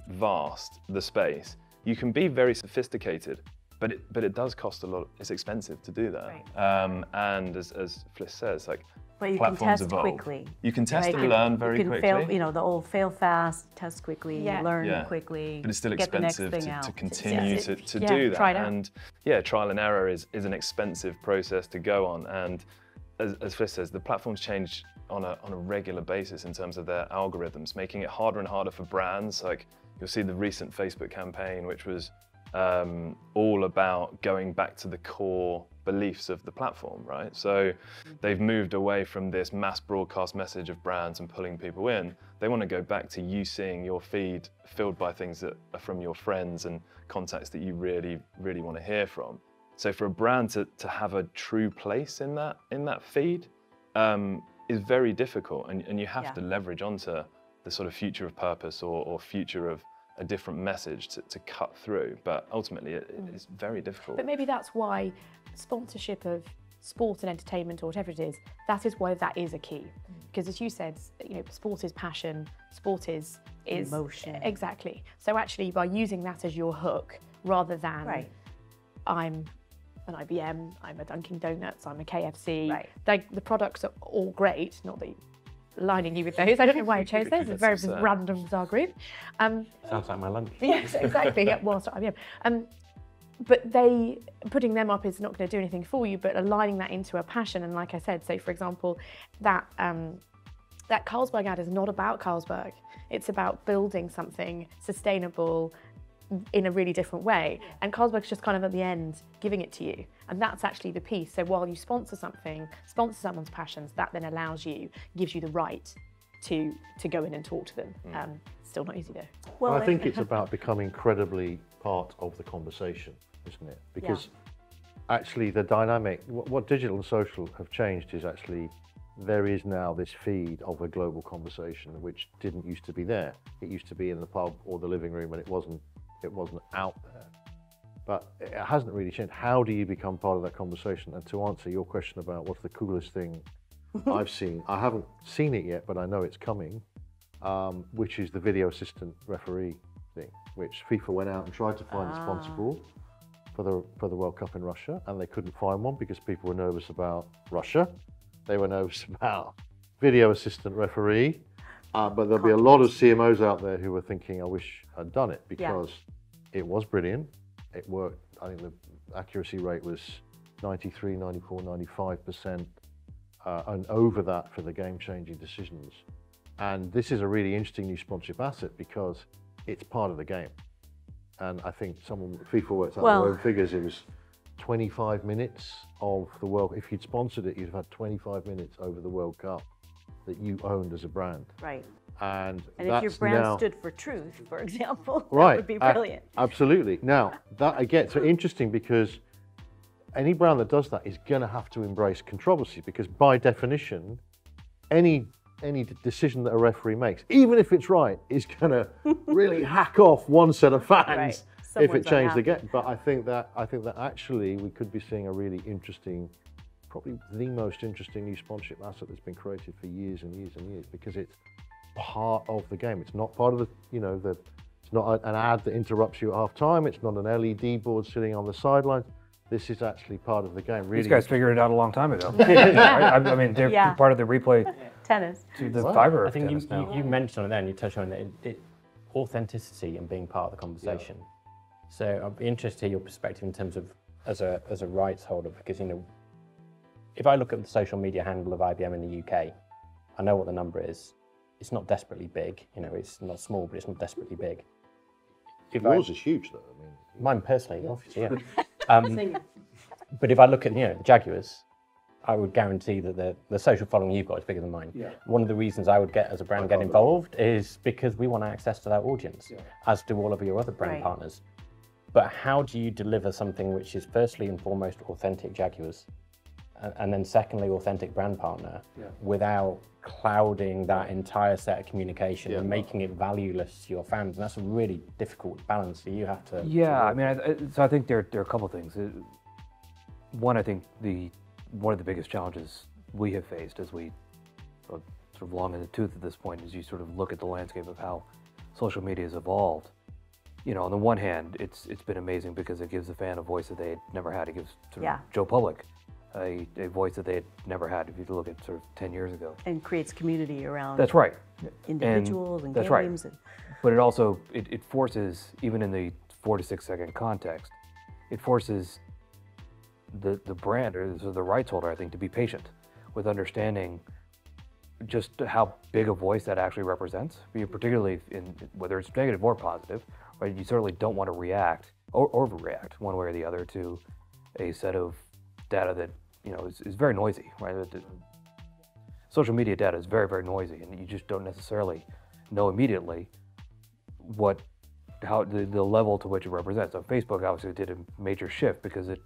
Speaker 6: vast, the space. You can be very sophisticated, but it does cost a lot. It's expensive to do that. Right. And as Fliss says, like,
Speaker 1: but you can test quickly.
Speaker 6: You can test and learn very quickly.
Speaker 1: Fail, you know, the old fail fast, test quickly, learn quickly.
Speaker 6: But it's still expensive to continue to do that.
Speaker 4: Try it out.
Speaker 6: And yeah, trial and error is an expensive process to go on. And as Fliss says, the platforms change on a regular basis in terms of their algorithms, making it harder and harder for brands. Like you'll see the recent Facebook campaign, which was all about going back to the core beliefs of the platform, right? So they've moved away from this mass broadcast message of brands and pulling people in. They want to go back to you seeing your feed filled by things that are from your friends and contacts that you really, really want to hear from. So for a brand to have a true place in that feed is very difficult, and you have to leverage onto the sort of future of purpose or future of a different message to cut through. But ultimately, it's very difficult.
Speaker 4: But maybe that's why sponsorship of sport and entertainment or whatever it is, that is why that is a key. Because as you said, you know, sport is passion, sport is
Speaker 1: emotion.
Speaker 4: Exactly. So actually, by using that as your hook, rather than I'm an IBM, I'm a Dunkin' Donuts, I'm a KFC. Like, the products are all great, not that aligning you with those. I don't know why I chose those. It's a very random, bizarre group.
Speaker 7: Sounds like my lunch.
Speaker 4: Yes, exactly. Whilst at IBM. But putting them up is not going to do anything for you, but aligning that into a passion. And like I said, so for example, that Carlsberg ad is not about Carlsberg. It's about building something sustainable in a really different way. And Carlsberg's just kind of at the end giving it to you. And that's actually the piece. So while you sponsor someone's passions, that then gives you the right to go in and talk to them. Still not easy though.
Speaker 3: Well, I think it's about becoming incredibly part of the conversation, isn't it? Because actually the dynamic, what digital and social have changed is actually there is now this feed of a global conversation which didn't used to be there. It used to be in the pub or the living room, and it wasn't out there. But it hasn't really changed. How do you become part of that conversation? And to answer your question about what's the coolest thing I've seen, I haven't seen it yet, but I know it's coming, which is the video assistant referee thing, which FIFA went out and tried to find a sponsor for the World Cup in Russia, and they couldn't find one because people were nervous about Russia. They were nervous about video assistant referee. But there'll be a lot of CMOs out there who were thinking, I wish I'd done it, because it was brilliant. It worked. I think the accuracy rate was 93, 94, 95%, and over that for the game-changing decisions. And this is a really interesting new sponsorship asset because it's part of the game. And I think FIFA worked out their own figures. It was 25 minutes of the World. If you'd sponsored it, you'd have had 25 minutes over the World Cup that you owned as a brand.
Speaker 1: Right.
Speaker 3: And
Speaker 1: if your brand stood for truth, for example, that would be brilliant.
Speaker 3: Absolutely. Now, that again, so interesting because any brand that does that is going to have to embrace controversy, because by definition, any decision that a referee makes, even if it's right, is going to really hack off one set of fans if it changed the game. But I think that actually we could be seeing a really interesting, probably the most interesting new sponsorship asset that's been created for years and years and years, because it's part of the game. It's not part of it's not an ad that interrupts you at half time. It's not an LED board sitting on the sidelines. This is actually part of the game. Really,
Speaker 5: these guys figured it out a long time ago. Right? I mean, they're part of the replay
Speaker 1: tennis
Speaker 5: to the fiber.
Speaker 7: I think you mentioned on it there, and you touched on it, authenticity and being part of the conversation. So I'd be interested to hear your perspective in terms of as a rights holder, because if I look at the social media handle of IBM in the UK, I know what the number is. It's not desperately big. It's not small, but it's not desperately big.
Speaker 3: Yours is huge, though. I mean,
Speaker 7: mine personally, obviously, but if I look at the Jaguars, I would guarantee that the social following you've got is bigger than mine. One of the reasons I would as a brand get involved is because we want access to that audience, as do all of your other brand partners. But how do you deliver something which is firstly and foremost authentic Jaguars, and then secondly authentic brand partner, without clouding that entire set of communication and making it valueless to your fans? And that's a really difficult balance that you have to.
Speaker 5: I mean, so I think there are a couple of things. One, I think one of the biggest challenges we have faced as we sort of long in the tooth at this point, is you sort of look at the landscape of how social media has evolved. On the one hand, it's been amazing because it gives the fan a voice that they had never had. It gives sort of Joe Public a voice that they had never had, if you look at sort of 10 years ago.
Speaker 1: And creates community around individuals and games.
Speaker 5: But it also, it forces, even in the 4 to 6 second context, it forces the brand or the rights holder, I think, to be patient. with understanding just how big a voice that actually represents, particularly in whether it's negative or positive, right? You certainly don't want to react or overreact one way or the other to a set of data that is very noisy, right? Social media data is very, very noisy, and you just don't necessarily know immediately how the level to which it represents. So Facebook obviously did a major shift because it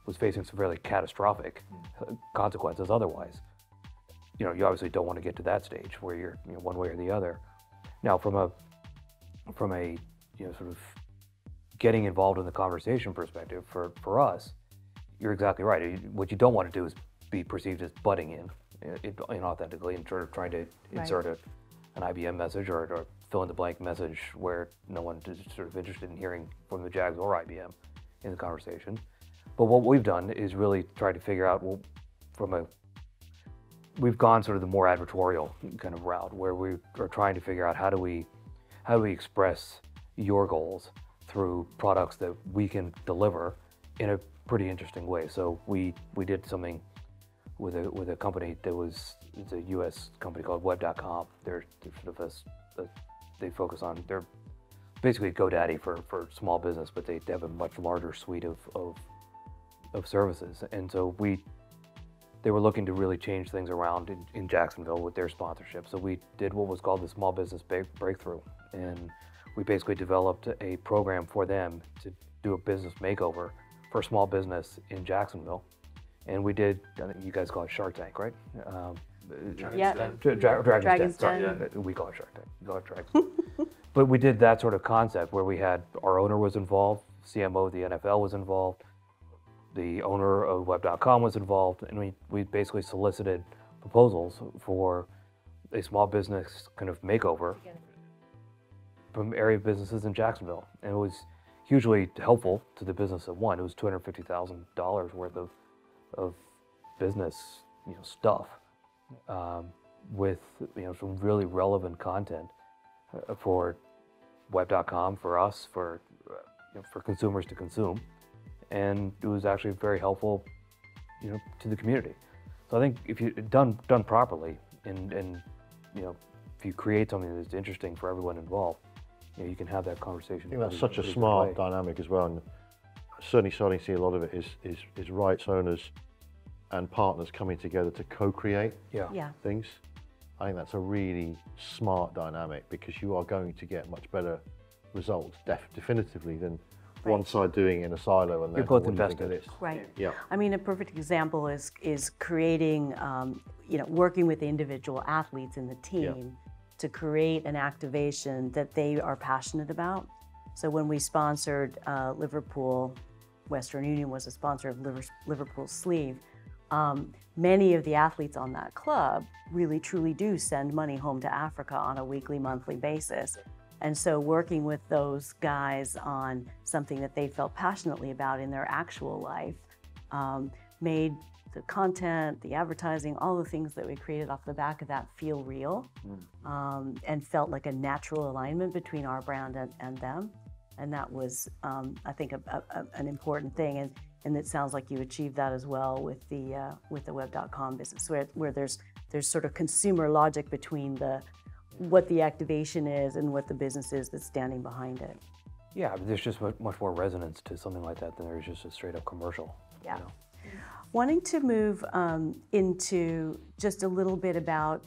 Speaker 5: was facing some fairly catastrophic consequences otherwise. You obviously don't want to get to that stage where you're one way or the other. Now, from a sort of getting involved in the conversation perspective, for us, you're exactly right. What you don't want to do is be perceived as butting in inauthentically and sort of trying to insert an IBM message or fill-in-the-blank message where no one is sort of interested in hearing from the Jags or IBM in the conversation. But what we've done is really try to figure out, we've gone sort of the more advertorial kind of route where we are trying to figure out how do we express your goals through products that we can deliver in a pretty interesting way. So we did something with a company it's a U.S. company called Web.com. They're sort of they focus on, they're basically GoDaddy for small business, but they have a much larger suite of services. And so they were looking to really change things around in Jacksonville with their sponsorship. So we did what was called the Small Business Breakthrough. And we basically developed a program for them to do a business makeover for small business in Jacksonville. And we did, I think you guys call it Shark Tank, right? Dragon's Den. Yeah. We call it Shark Tank. You call it Dragon's Den. But we did that sort of concept where we had, our owner was involved, CMO of the NFL was involved, the owner of Web.com was involved, and we basically solicited proposals for a small business kind of makeover from area businesses in Jacksonville. And it was hugely helpful to the business that won. It was $250,000 worth of business stuff with some really relevant content for Web.com, for us, for consumers to consume. And it was actually very helpful, to the community. So I think if you done properly, and if you create something that's interesting for everyone involved, you can have that conversation.
Speaker 3: I think that's such a smart dynamic as well, and certainly starting to see a lot of it is rights owners and partners coming together to co-create things. I think that's a really smart dynamic because you are going to get much better results definitively than one side doing it in a silo and
Speaker 5: you're both invested.
Speaker 1: Right.
Speaker 3: Yeah.
Speaker 1: I mean, a perfect example is creating, working with the individual athletes in the team to create an activation that they are passionate about. So when we sponsored Liverpool, Western Union was a sponsor of Liverpool Sleeve. Many of the athletes on that club really truly do send money home to Africa on a weekly, monthly basis. And so working with those guys on something that they felt passionately about in their actual life made the content, the advertising, all the things that we created off the back of that feel real and felt like a natural alignment between our brand and them. And that was, I think, an important thing. And it sounds like you achieved that as well with the Web.com business, where there's sort of consumer logic between what the activation is and what the business is that's standing behind it.
Speaker 5: Yeah, there's just much more resonance to something like that than there's just a straight up commercial.
Speaker 1: Yeah. Wanting to move into just a little bit about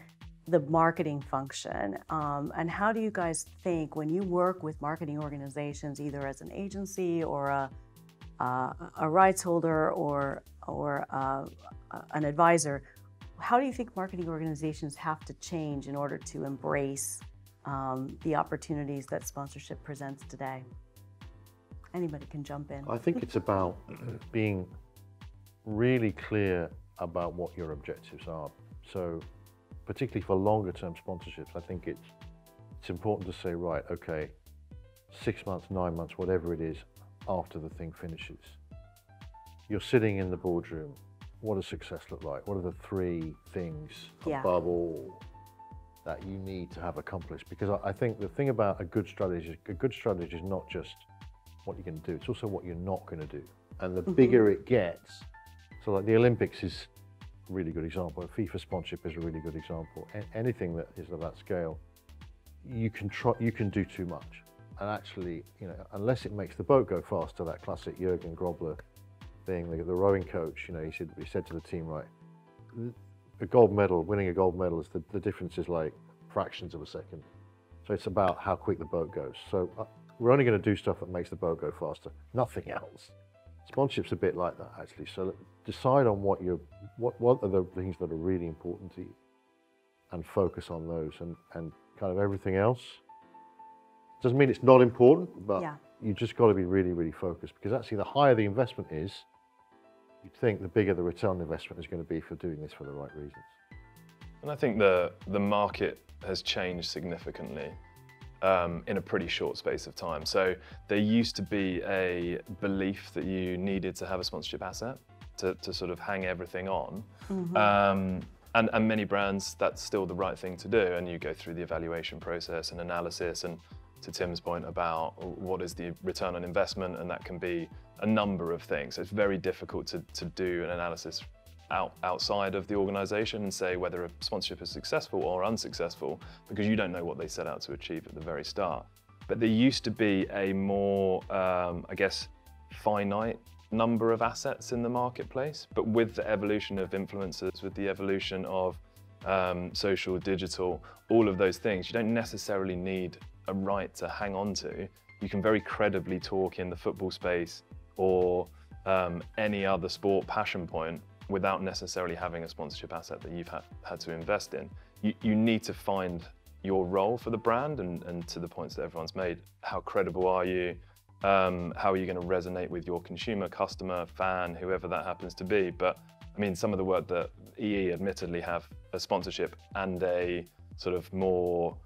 Speaker 1: the marketing function, and how do you guys think when you work with marketing organizations, either as an agency or a rights holder or an advisor, how do you think marketing organizations have to change in order to embrace the opportunities that sponsorship presents today? Anybody can jump in.
Speaker 3: I think it's about being really clear about what your objectives are. So particularly for longer term sponsorships, I think it's important to say, right, okay, 6 months, 9 months, whatever it is, after the thing finishes, you're sitting in the boardroom. What does success look like? What are the 3 things above all that you need to have accomplished? Because I think the thing about a good strategy is not just what you're going to do, it's also what you're not going to do. And the bigger it gets, so like the Olympics is really good example. FIFA sponsorship is a really good example. Anything that is of that scale, you can do too much. And actually, you know, unless it makes the boat go faster, that classic Jurgen Grobler thing, the rowing coach, you know, he said to the team, right, a gold medal, winning a gold medal is the difference is like fractions of a second. So it's about how quick the boat goes. So we're only going to do stuff that makes the boat go faster, nothing else. Sponsorship's a bit like that, actually. So decide on what are the things that are really important to you, and focus on those, and kind of everything else. Doesn't mean it's not important, but you just got to be really, really focused, because actually the higher the investment is, you'd think the bigger the return on investment is going to be for doing this for the right reasons.
Speaker 6: And I think the market has changed significantly in a pretty short space of time. So there used to be a belief that you needed to have a sponsorship asset to sort of hang everything on. And many brands, that's still the right thing to do. And you go through the evaluation process and analysis, and to Tim's point about what is the return on investment, and that can be a number of things. So it's very difficult to do an analysis outside of the organisation and say whether a sponsorship is successful or unsuccessful, because you don't know what they set out to achieve at the very start. But there used to be a more, I guess, finite number of assets in the marketplace. But with the evolution of influencers, with the evolution of social, digital, all of those things, you don't necessarily need a right to hang on to. You can very credibly talk in the football space or any other sport passion point without necessarily having a sponsorship asset that you've had to invest in. You need to find your role for the brand, and to the points that everyone's made, how credible are you? How are you going to resonate with your consumer, customer, fan, whoever that happens to be? But I mean, some of the work that EE admittedly have a sponsorship and a sort of more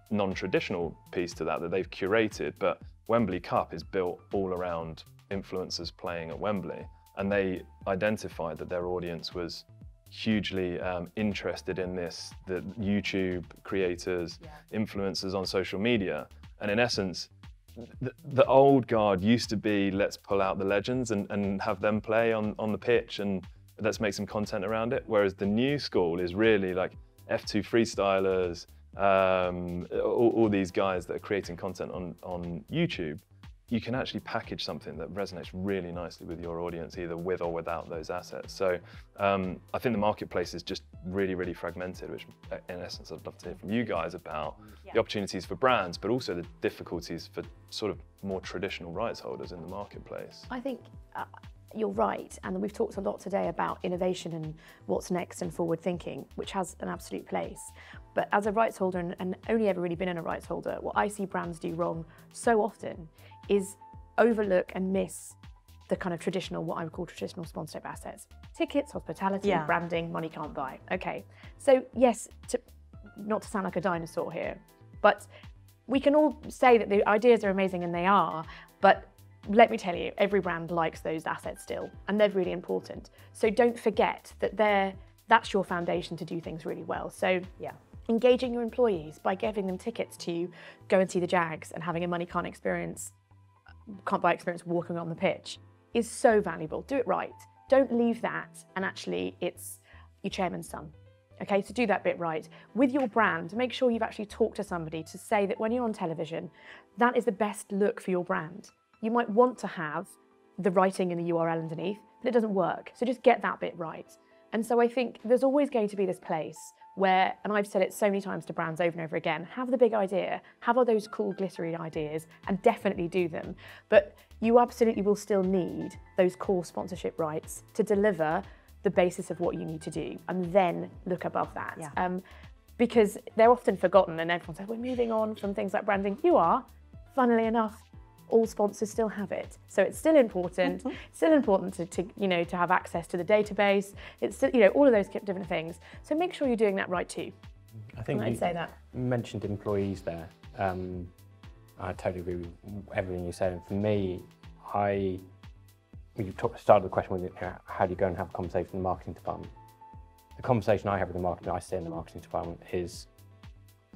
Speaker 6: non-traditional piece to that they've curated, but Wembley Cup is built all around influencers playing at Wembley. And they identified that their audience was hugely interested in this, the YouTube creators, influencers on social media. And in essence, the old guard used to be, let's pull out the legends and have them play on the pitch, and let's make some content around it. Whereas the new school is really like F2 freestylers, all these guys that are creating content on YouTube. You can actually package something that resonates really nicely with your audience, either with or without those assets. So I think the marketplace is just really, really fragmented, which in essence I'd love to hear from you guys about the opportunities for brands, but also the difficulties for sort of more traditional rights holders in the marketplace.
Speaker 4: I think you're right, and we've talked a lot today about innovation and what's next and forward thinking, which has an absolute place. But as a rights holder, and only ever really been in a rights holder, what I see brands do wrong so often is overlook and miss the kind of traditional, what I would call traditional sponsorship assets. Tickets, hospitality, branding, money can't buy. Okay, so yes, not to sound like a dinosaur here, but we can all say that the ideas are amazing, and they are, but let me tell you, every brand likes those assets still, and they're really important. So don't forget that that's your foundation to do things really well. So engaging your employees by giving them tickets to go and see the Jags and having a money can't buy experience walking on the pitch is so valuable. Do it right. Don't leave that and actually it's your chairman's son. Okay, so do that bit right. With your brand, make sure you've actually talked to somebody to say that when you're on television, that is the best look for your brand. You might want to have the writing in the URL underneath, but it doesn't work. So just get that bit right. And so I think there's always going to be this place where, and I've said it so many times to brands over and over again, have the big idea, have all those cool glittery ideas, and definitely do them. But you absolutely will still need those core sponsorship rights to deliver the basis of what you need to do, and then look above that. Because they're often forgotten, and everyone says, we're moving on from things like branding. You are, funnily enough, all sponsors still have it. So it's still important, still important to have access to the database. It's still, all of those different things. So make sure you're doing that right too.
Speaker 7: I think
Speaker 4: I'd say that.
Speaker 7: You mentioned employees there. I totally agree with everything you said. And for me, you started the question with how do you go and have a conversation in the marketing department? The conversation I have with the marketing, I sit in the marketing department, is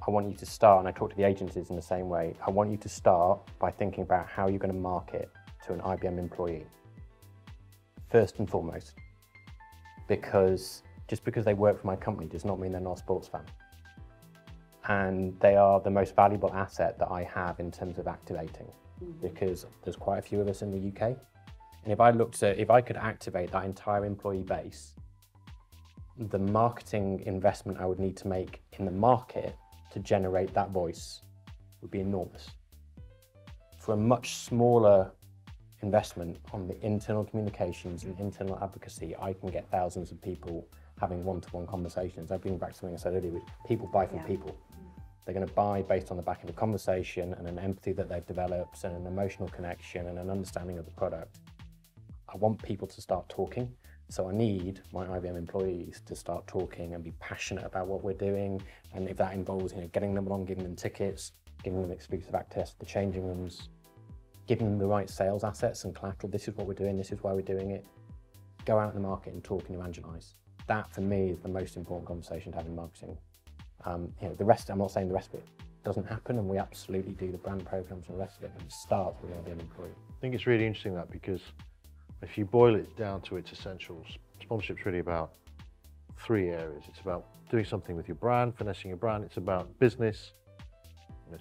Speaker 7: I want you to start, and I talk to the agencies in the same way, I want you to start by thinking about how you're going to market to an IBM employee, first and foremost. because just because they work for my company does not mean they're not a sports fan. And they are the most valuable asset that I have in terms of activating, because there's quite a few of us in the UK. And if I could activate that entire employee base, the marketing investment I would need to make in the market to generate that voice would be enormous. For a much smaller investment on the internal communications and internal advocacy, I can get thousands of people having one-to-one conversations. I've been back to something I said earlier, people buy from people. They're going to buy based on the back of a conversation and an empathy that they've developed and an emotional connection and an understanding of the product. I want people to start talking. So I need my IBM employees to start talking and be passionate about what we're doing. And if that involves, getting them along, giving them tickets, giving them exclusive access to the changing rooms, giving them the right sales assets and collateral. This is what we're doing. This is why we're doing it. Go out in the market and talk and evangelize. That for me is the most important conversation to have in marketing. The rest, I'm not saying the rest of it doesn't happen, and we absolutely do the brand programs and the rest of it, but it starts with IBM employee.
Speaker 3: I think it's really interesting that, because if you boil it down to its essentials, sponsorship's really about 3 areas. It's about doing something with your brand, finessing your brand. It's about business,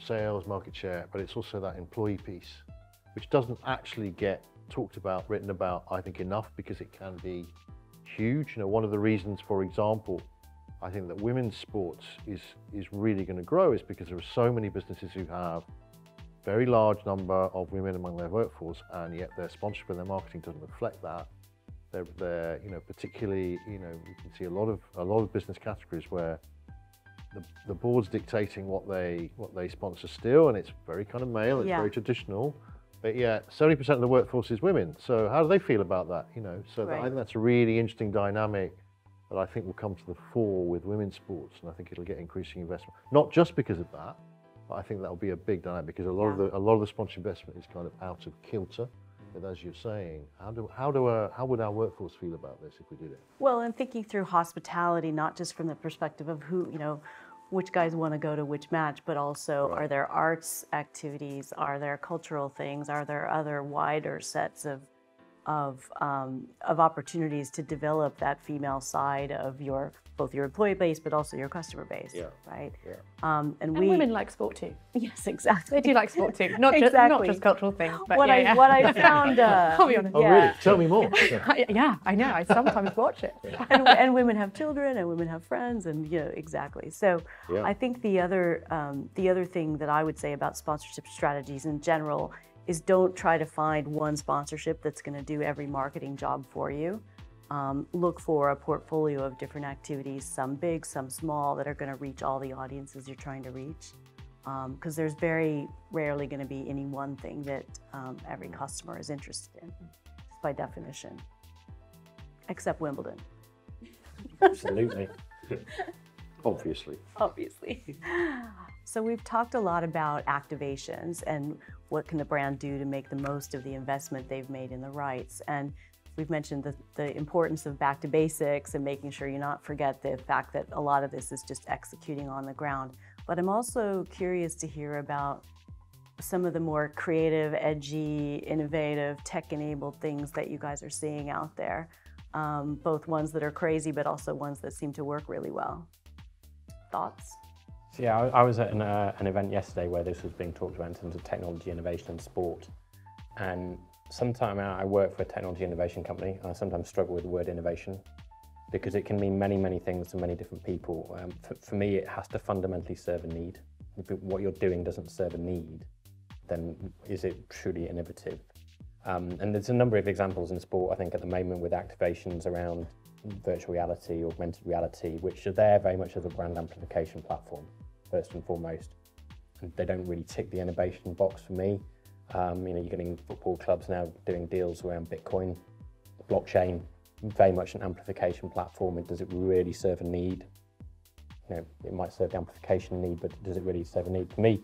Speaker 3: sales, market share, but it's also that employee piece, which doesn't actually get talked about, written about, I think, enough, because it can be huge. One of the reasons, for example, I think that women's sports is really going to grow is because there are so many businesses who have very large number of women among their workforce, and yet their sponsorship and their marketing doesn't reflect that. They're particularly, we can see a lot of business categories where the board's dictating what they sponsor still, and it's very kind of male, it's very traditional, but yet 70% of the workforce is women. So how do they feel about that? I think that's a really interesting dynamic that I think will come to the fore with women's sports, and I think it'll get increasing investment. Not just because of that, but I think that'll be a big dynamic, because a lot of the sponsorship investment is kind of out of kilter. But as you're saying, how would our workforce feel about this if we did it?
Speaker 1: Well, and thinking through hospitality, not just from the perspective of who, which guys want to go to which match, but also are there arts activities, are there cultural things, are there other wider sets of opportunities to develop that female side of both your employee base, but also your customer base, right? Yeah.
Speaker 4: And women like sport too.
Speaker 1: Yes, exactly.
Speaker 4: They do like sport too, not just cultural things. But
Speaker 1: what I found.
Speaker 4: I'll be honest.
Speaker 3: Oh, really? Tell me more.
Speaker 4: Yeah, I know. I sometimes watch it.
Speaker 1: And women have children, and women have friends, and exactly. So I think the other thing that I would say about sponsorship strategies in general is don't try to find one sponsorship that's going to do every marketing job for you. Look for a portfolio of different activities, some big, some small, that are going to reach all the audiences you're trying to reach. Because there's very rarely going to be any one thing that every customer is interested in, just by definition, except Wimbledon.
Speaker 7: Absolutely.
Speaker 3: Obviously.
Speaker 1: So we've talked a lot about activations and what can the brand do to make the most of the investment they've made in the rights. And we've mentioned the importance of back to basics and making sure you not forget the fact that a lot of this is just executing on the ground. But I'm also curious to hear about some of the more creative, edgy, innovative, tech-enabled things that you guys are seeing out there. Both ones that are crazy, but also ones that seem to work really well. Thoughts?
Speaker 7: So yeah, I was at an event yesterday where this was being talked about in terms of technology, innovation and sport. And sometimes I work for a technology innovation company, and I sometimes struggle with the word innovation because it can mean many, many things to many different people. For me, it has to fundamentally serve a need. If what you're doing doesn't serve a need, then is it truly innovative? And there's a number of examples in sport, I think, at the moment with activations around virtual reality, augmented reality, which are there very much as a brand amplification platform, first and foremost. And they don't really tick the innovation box for me. You're getting football clubs now doing deals around Bitcoin, blockchain, very much an amplification platform. And does it really serve a need? It might serve the amplification need, but does it really serve a need? For me,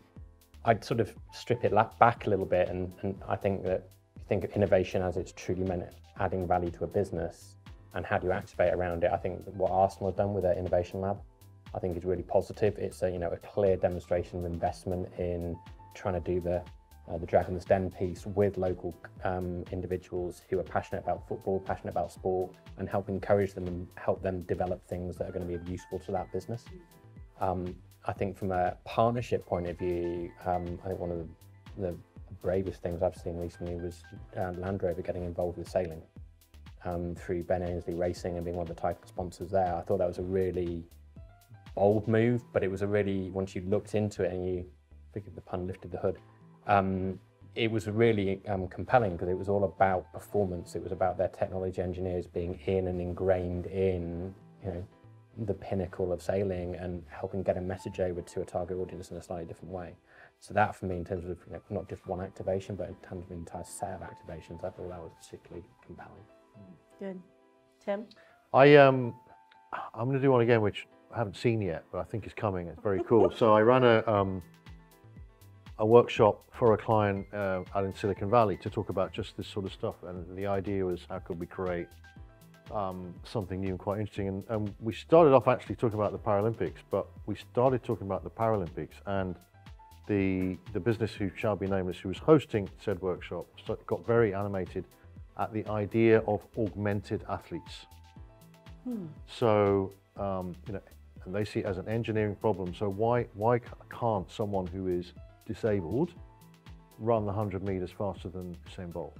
Speaker 7: I'd sort of strip it back a little bit, and I think that if you think of innovation as it's truly meant adding value to a business, and how do you activate around it? I think that what Arsenal have done with their innovation lab, I think is really positive. It's a clear demonstration of investment in trying to do the the Dragon's Den piece with local individuals who are passionate about football, passionate about sport, and help encourage them and help them develop things that are going to be useful to that business. I think from a partnership point of view, I think one of the bravest things I've seen recently was Land Rover getting involved with sailing through Ben Ainsley Racing and being one of the title sponsors there. I thought that was a really bold move, but it was a really, once you looked into it and you, forgive the pun, lifted the hood, it was really compelling because it was all about performance. It was about their technology engineers being in and ingrained in, you know, the pinnacle of sailing and helping get a message over to a target audience in a slightly different way. So that for me, in terms of, you know, not just one activation, but in terms of an entire set of activations, I thought that was particularly compelling.
Speaker 1: Good. Tim?
Speaker 3: I'm going to do one again, which I haven't seen yet, but I think is coming. It's very cool. So I ran a workshop for a client out in Silicon Valley to talk about just this sort of stuff, and the idea was how could we create something new and quite interesting. And we started off actually talking about the Paralympics, but we started talking about the Paralympics, and the business, who shall be nameless, who was hosting said workshop, got very animated at the idea of augmented athletes. So you know, and they see it as an engineering problem. So why can't someone who is disabled run the 100 meters faster than Hussain Bolt?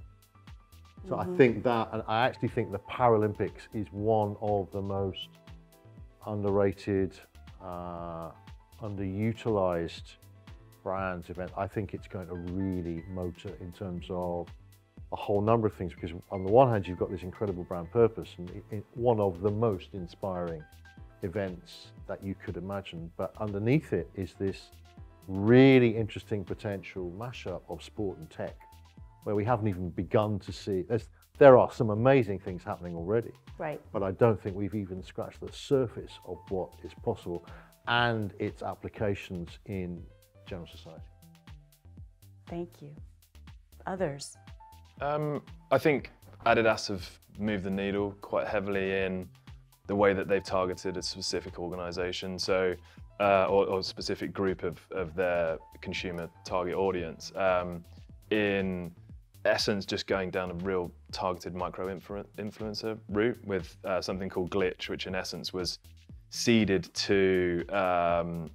Speaker 3: So I think that, and I actually think the Paralympics is one of the most underrated, underutilized brands event. I think it's going to really motor in terms of a whole number of things, because on the one hand you've got this incredible brand purpose and one of the most inspiring events that you could imagine, but underneath it is this really interesting potential mashup of sport and tech, where we haven't even begun to see. There are some amazing things happening already,
Speaker 1: Right.
Speaker 3: but I don't think we've even scratched the surface of what is possible and its applications in general society.
Speaker 1: Thank you. Others?
Speaker 6: I think Adidas have moved the needle quite heavily in the way that they've targeted a specific organisation, so or a specific group of their consumer target audience. In essence, just going down a real targeted micro-influencer route with something called Glitch, which in essence was seeded to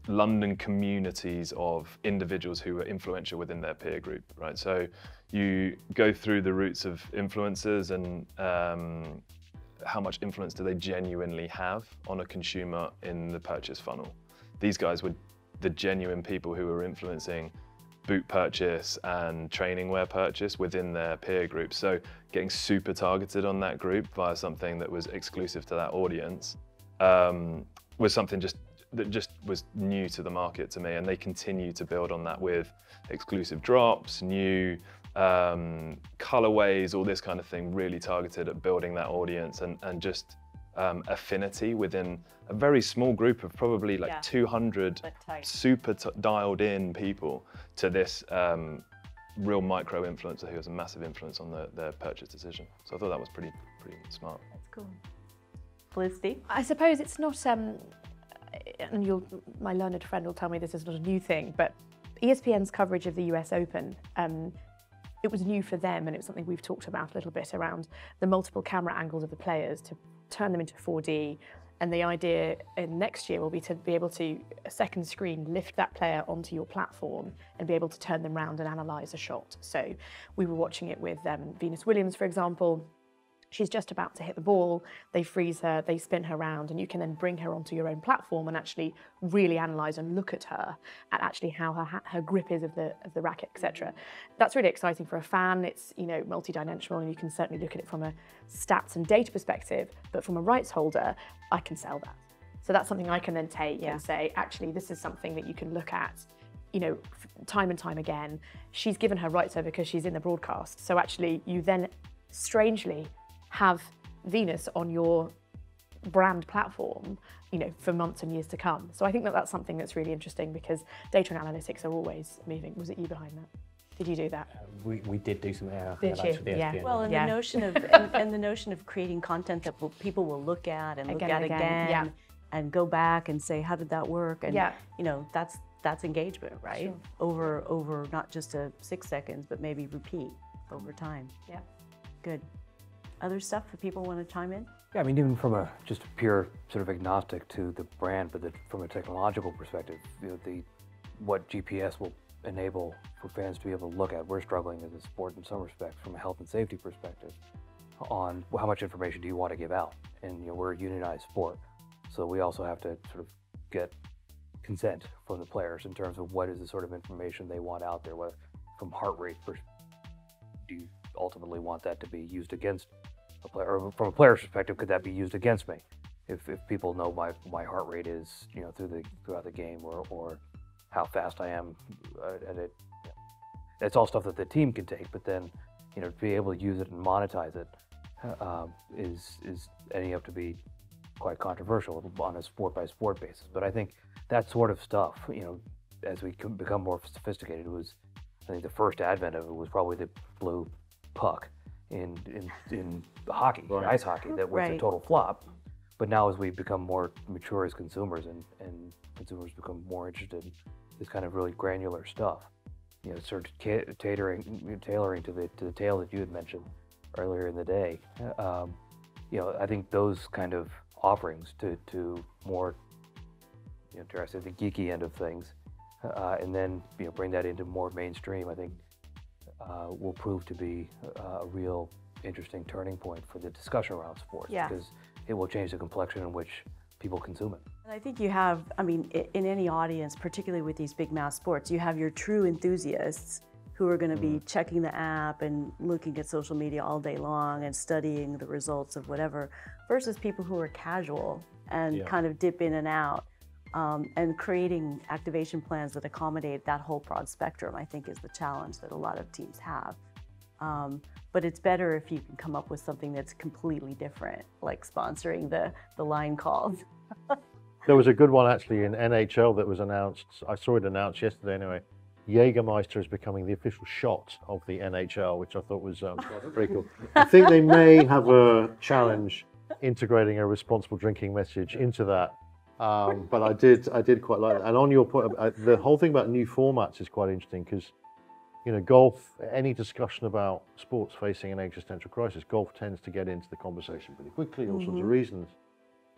Speaker 6: London communities of individuals who were influential within their peer group, right? So you go through the roots of influencers and how much influence do they genuinely have on a consumer in the purchase funnel. These guys were the genuine people who were influencing boot purchase and training wear purchase within their peer group. So getting super targeted on that group via something that was exclusive to that audience was something that just was new to the market to me, and they continue to build on that with exclusive drops, new colorways, all this kind of thing, really targeted at building that audience and just affinity within a very small group of probably like 200 super dialed in people to this real micro influencer who has a massive influence on their purchase decision. So I thought that was pretty smart.
Speaker 1: That's cool. Felicity?
Speaker 4: I suppose it's not, and my learned friend will tell me this is not a new thing, but ESPN's coverage of the US Open, it was new for them, and it was something we've talked about a little bit around the multiple camera angles of the players to turn them into 4D. And the idea in next year will be to be able to, a second screen, lift that player onto your platform and be able to turn them around and analyse a shot. So we were watching it with Venus Williams, for example. She's just about to hit the ball, they freeze her, they spin her around, and you can then bring her onto your own platform and actually really analyse and look at her, at actually how her grip is of the racket, etc. That's really exciting for a fan. It's, you know, multi-dimensional, and you can certainly look at it from a stats and data perspective, but from a rights holder, I can sell that. So that's something I can then take and say, actually, this is something that you can look at, you know, time and time again. She's given her rights over because she's in the broadcast. So actually, you then, strangely, have Venus on your brand platform, you know, for months and years to come. So I think that that's something that's really interesting, because data and analytics are always moving. Was it you behind that? Did you do that?
Speaker 7: We did do some
Speaker 4: Did you?
Speaker 7: for the
Speaker 4: Yeah.
Speaker 7: ESPN.
Speaker 1: Well, and the notion of and the notion of creating content that people will look at and look at again, and go back and say, how did that work? And you know, that's that's engagement, right?
Speaker 4: Sure.
Speaker 1: Over not just a 6 seconds, but maybe repeat over time.
Speaker 4: Yeah.
Speaker 1: Good. Other stuff that people want to chime in?
Speaker 5: Yeah, I mean, even from a just pure sort of agnostic to the brand, but from a technological perspective, you know, what GPS will enable for fans to be able to look at. We're struggling as a sport in some respects from a health and safety perspective on how much information do you want to give out. And you know, we're a unionized sport, so we also have to sort of get consent from the players in terms of what is the sort of information they want out there. Whether from heart rate, do you ultimately want that to be used against a player, or from a player's perspective, could that be used against me? If people know my heart rate is, you know, throughout the game, or how fast I am at it, you know, that's all stuff that the team can take. But then, you know, to be able to use it and monetize it is ending up to be quite controversial on a sport by sport basis. But I think that sort of stuff, you know, as we become more sophisticated, I think the first advent of it was probably the blue puck in hockey,
Speaker 3: Right.
Speaker 5: ice hockey, that was a total flop. But now as we become more mature as consumers and consumers become more interested in this kind of really granular stuff, you know, sort of tailoring to the tale that you had mentioned earlier in the day, you know, I think those kind of offerings to more, you know, dare I say, the geeky end of things, and then, you know, bring that into more mainstream, I think will prove to be a real interesting turning point for the discussion around sports, because it will change the complexion in which people consume it.
Speaker 1: And I think you have, I mean, in any audience, particularly with these big mass sports, you have your true enthusiasts who are going to be checking the app and looking at social media all day long and studying the results of whatever, versus people who are casual and kind of dip in and out. And creating activation plans that accommodate that whole broad spectrum, I think, is the challenge that a lot of teams have. But it's better if you can come up with something that's completely different, like sponsoring the line calls.
Speaker 3: There was a good one actually in NHL that was announced. I saw it announced yesterday anyway. Jägermeister is becoming the official shot of the NHL, which I thought was pretty cool. I think they may have a challenge integrating a responsible drinking message into that. But I did quite like that. And on your point, the whole thing about new formats is quite interesting because, you know, golf, any discussion about sports facing an existential crisis, golf tends to get into the conversation pretty quickly, all sorts of reasons.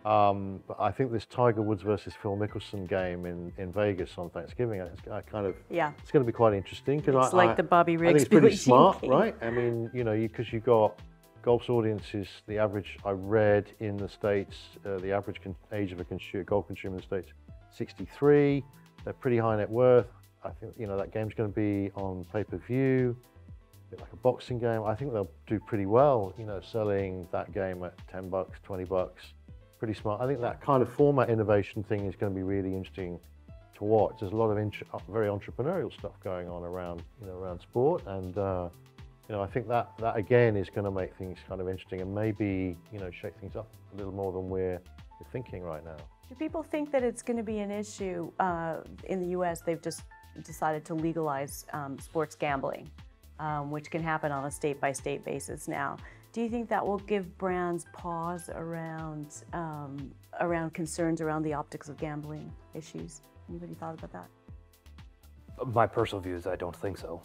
Speaker 3: But I think this Tiger Woods versus Phil Mickelson game in Vegas on Thanksgiving, it's kind of, it's going to be quite interesting.
Speaker 1: It's like the Bobby Riggs,
Speaker 3: I think it's pretty
Speaker 1: Billie Jean
Speaker 3: smart,
Speaker 1: game.
Speaker 3: right? I mean, you know, because you've got golf's audiences, the average, I read in the States, the average age of a golf consumer in the States, 63. They're pretty high net worth. I think, you know, that game's going to be on pay-per-view, a bit like a boxing game. I think they'll do pretty well, you know, selling that game at $10, $20. Pretty smart. I think that kind of format innovation thing is going to be really interesting to watch. There's a lot of very entrepreneurial stuff going on around, you know, around sport, and you know, I think that again is going to make things kind of interesting and maybe, you know, shake things up a little more than we're thinking right now.
Speaker 1: Do people think that it's going to be an issue in the U.S.? They've just decided to legalize sports gambling, which can happen on a state-by-state basis now. Do you think that will give brands pause around concerns around the optics of gambling issues? Anybody thought about that?
Speaker 5: My personal view is I don't think so.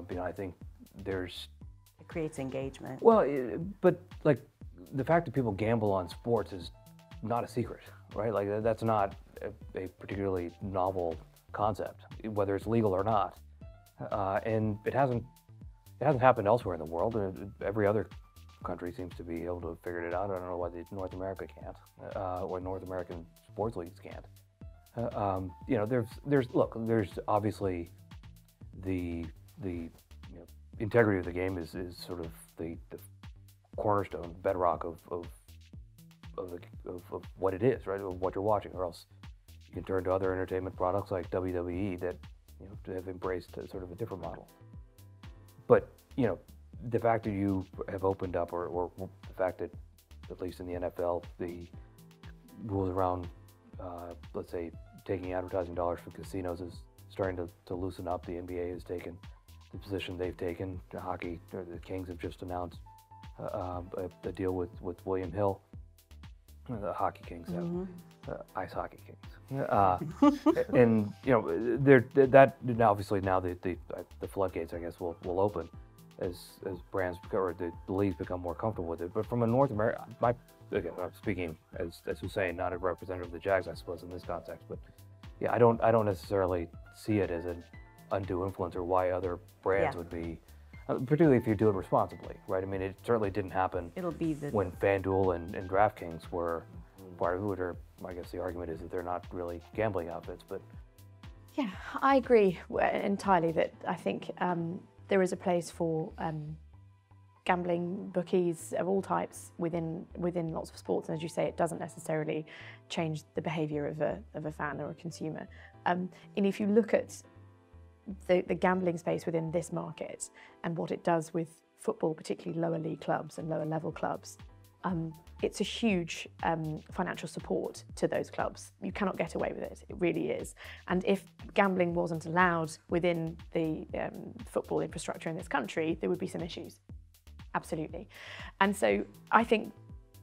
Speaker 5: You know, I think it
Speaker 1: creates engagement.
Speaker 5: Well, but like the fact that people gamble on sports is not a secret, right? Like that's not a particularly novel concept, whether it's legal or not. And it hasn't happened elsewhere in the world. Every other country seems to be able to have figured it out. I don't know why North America can't, or North American sports leagues can't. You know, there's obviously the integrity of the game is sort of the cornerstone, bedrock of what it is, right? Of what you're watching, or else you can turn to other entertainment products like WWE that, you know, have embraced sort of a different model. But, you know, the fact that you have opened up, or the fact that, at least in the NFL, the rules around, let's say, taking advertising dollars from casinos is starting to loosen up. The NBA has taken the position they've taken. The hockey, or the Kings have just announced a deal with William Hill. The Hockey Kings, ice hockey Kings. And you know, that obviously now the floodgates, I guess, will open as brands or the leagues become more comfortable with it. But from a North America, again, I'm speaking as Hussain, not a representative of the Jags, I suppose, in this context. But yeah, I don't necessarily see it as an undue influence or why other brands would be, particularly if you do it responsibly, right? I mean, it certainly didn't happen.
Speaker 1: It'll be
Speaker 5: when FanDuel and DraftKings were part of it. Or I guess the argument is that they're not really gambling outfits, but
Speaker 4: yeah, I agree entirely that I think there is a place for gambling bookies of all types within lots of sports, and as you say, it doesn't necessarily change the behaviour of a fan or a consumer. And if you look at the gambling space within this market and what it does with football, particularly lower league clubs and lower level clubs, it's a huge financial support to those clubs. You cannot get away with it, it really is. And if gambling wasn't allowed within the football infrastructure in this country, there would be some issues, absolutely. And so I think,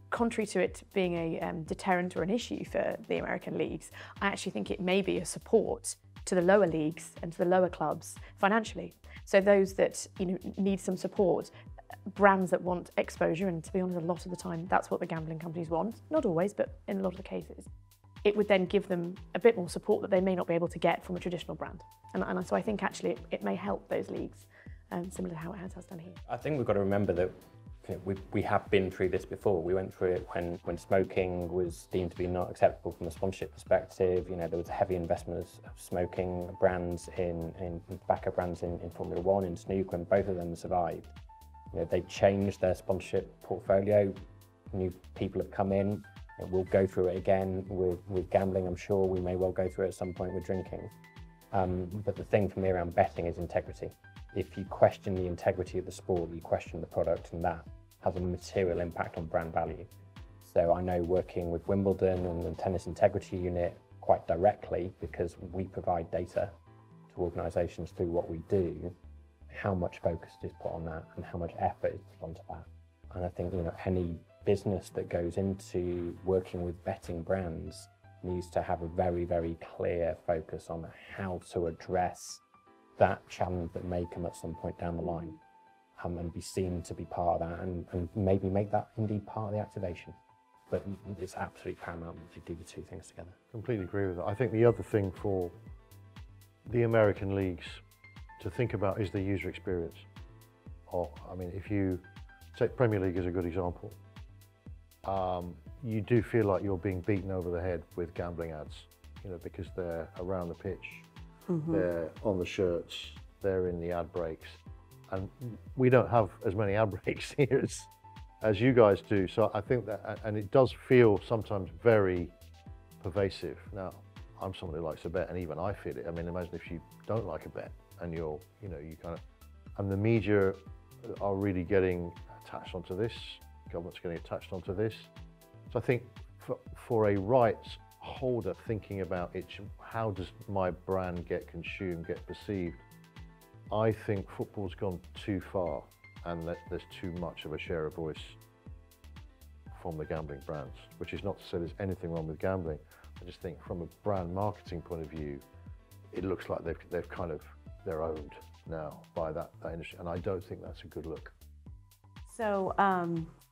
Speaker 4: contrary to it being a deterrent or an issue for the American leagues, I actually think it may be a support to the lower leagues and to the lower clubs financially. So those that need some support, brands that want exposure, and to be honest, a lot of the time that's what the gambling companies want, not always, but in a lot of the cases, it would then give them a bit more support that they may not be able to get from a traditional brand. And so I think actually it may help those leagues, similar to how it has done here.
Speaker 7: I think we've got to remember that we have been through this before. We went through it when smoking was deemed to be not acceptable from a sponsorship perspective. There was a heavy investment of smoking brands in tobacco brands in Formula One, in snooker, and both of them survived. They changed their sponsorship portfolio. New people have come in. We'll go through it again with gambling, I'm sure. We may well go through it at some point with drinking. But the thing for me around betting is integrity. If you question the integrity of the sport, you question the product, and that has a material impact on brand value. So I know working with Wimbledon and the Tennis Integrity Unit quite directly, because we provide data to organisations through what we do, how much focus is put on that and how much effort is put onto that. And I think any business that goes into working with betting brands needs to have a very, very clear focus on how to address that challenge that may come at some point down the line, and be seen to be part of that, and maybe make that indeed part of the activation. But it's absolutely paramount to do the two things together. Completely agree with that. I think the other thing for the American leagues to think about is the user experience. I mean, if you take Premier League as a good example, you do feel like you're being beaten over the head with gambling ads, because they're around the pitch, they're on the shirts, they're in the ad breaks, and we don't have as many ad breaks here as you guys do. So I think that, and it does feel sometimes very pervasive. Now, I'm someone who likes to bet, and even I feel it. I mean, imagine if you don't like a bet, and you kind of, and the media are really getting attached onto this, government's getting attached onto this. So I think for a rights holder thinking about it, how does my brand get consumed, get perceived? I think football's gone too far, and that there's too much of a share of voice from the gambling brands, which is not to say there's anything wrong with gambling. I just think from a brand marketing point of view, it looks like they're owned now by that industry, and I don't think that's a good look. So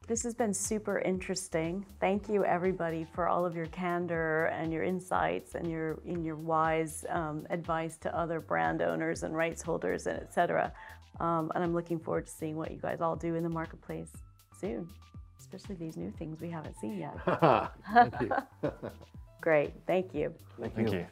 Speaker 1: this has been super interesting. Thank you, everybody, for all of your candor and your insights and your wise advice to other brand owners and rights holders, and et cetera. And I'm looking forward to seeing what you guys all do in the marketplace soon, especially these new things we haven't seen yet.
Speaker 3: Thank you.
Speaker 1: Great, thank you.
Speaker 6: Thank you.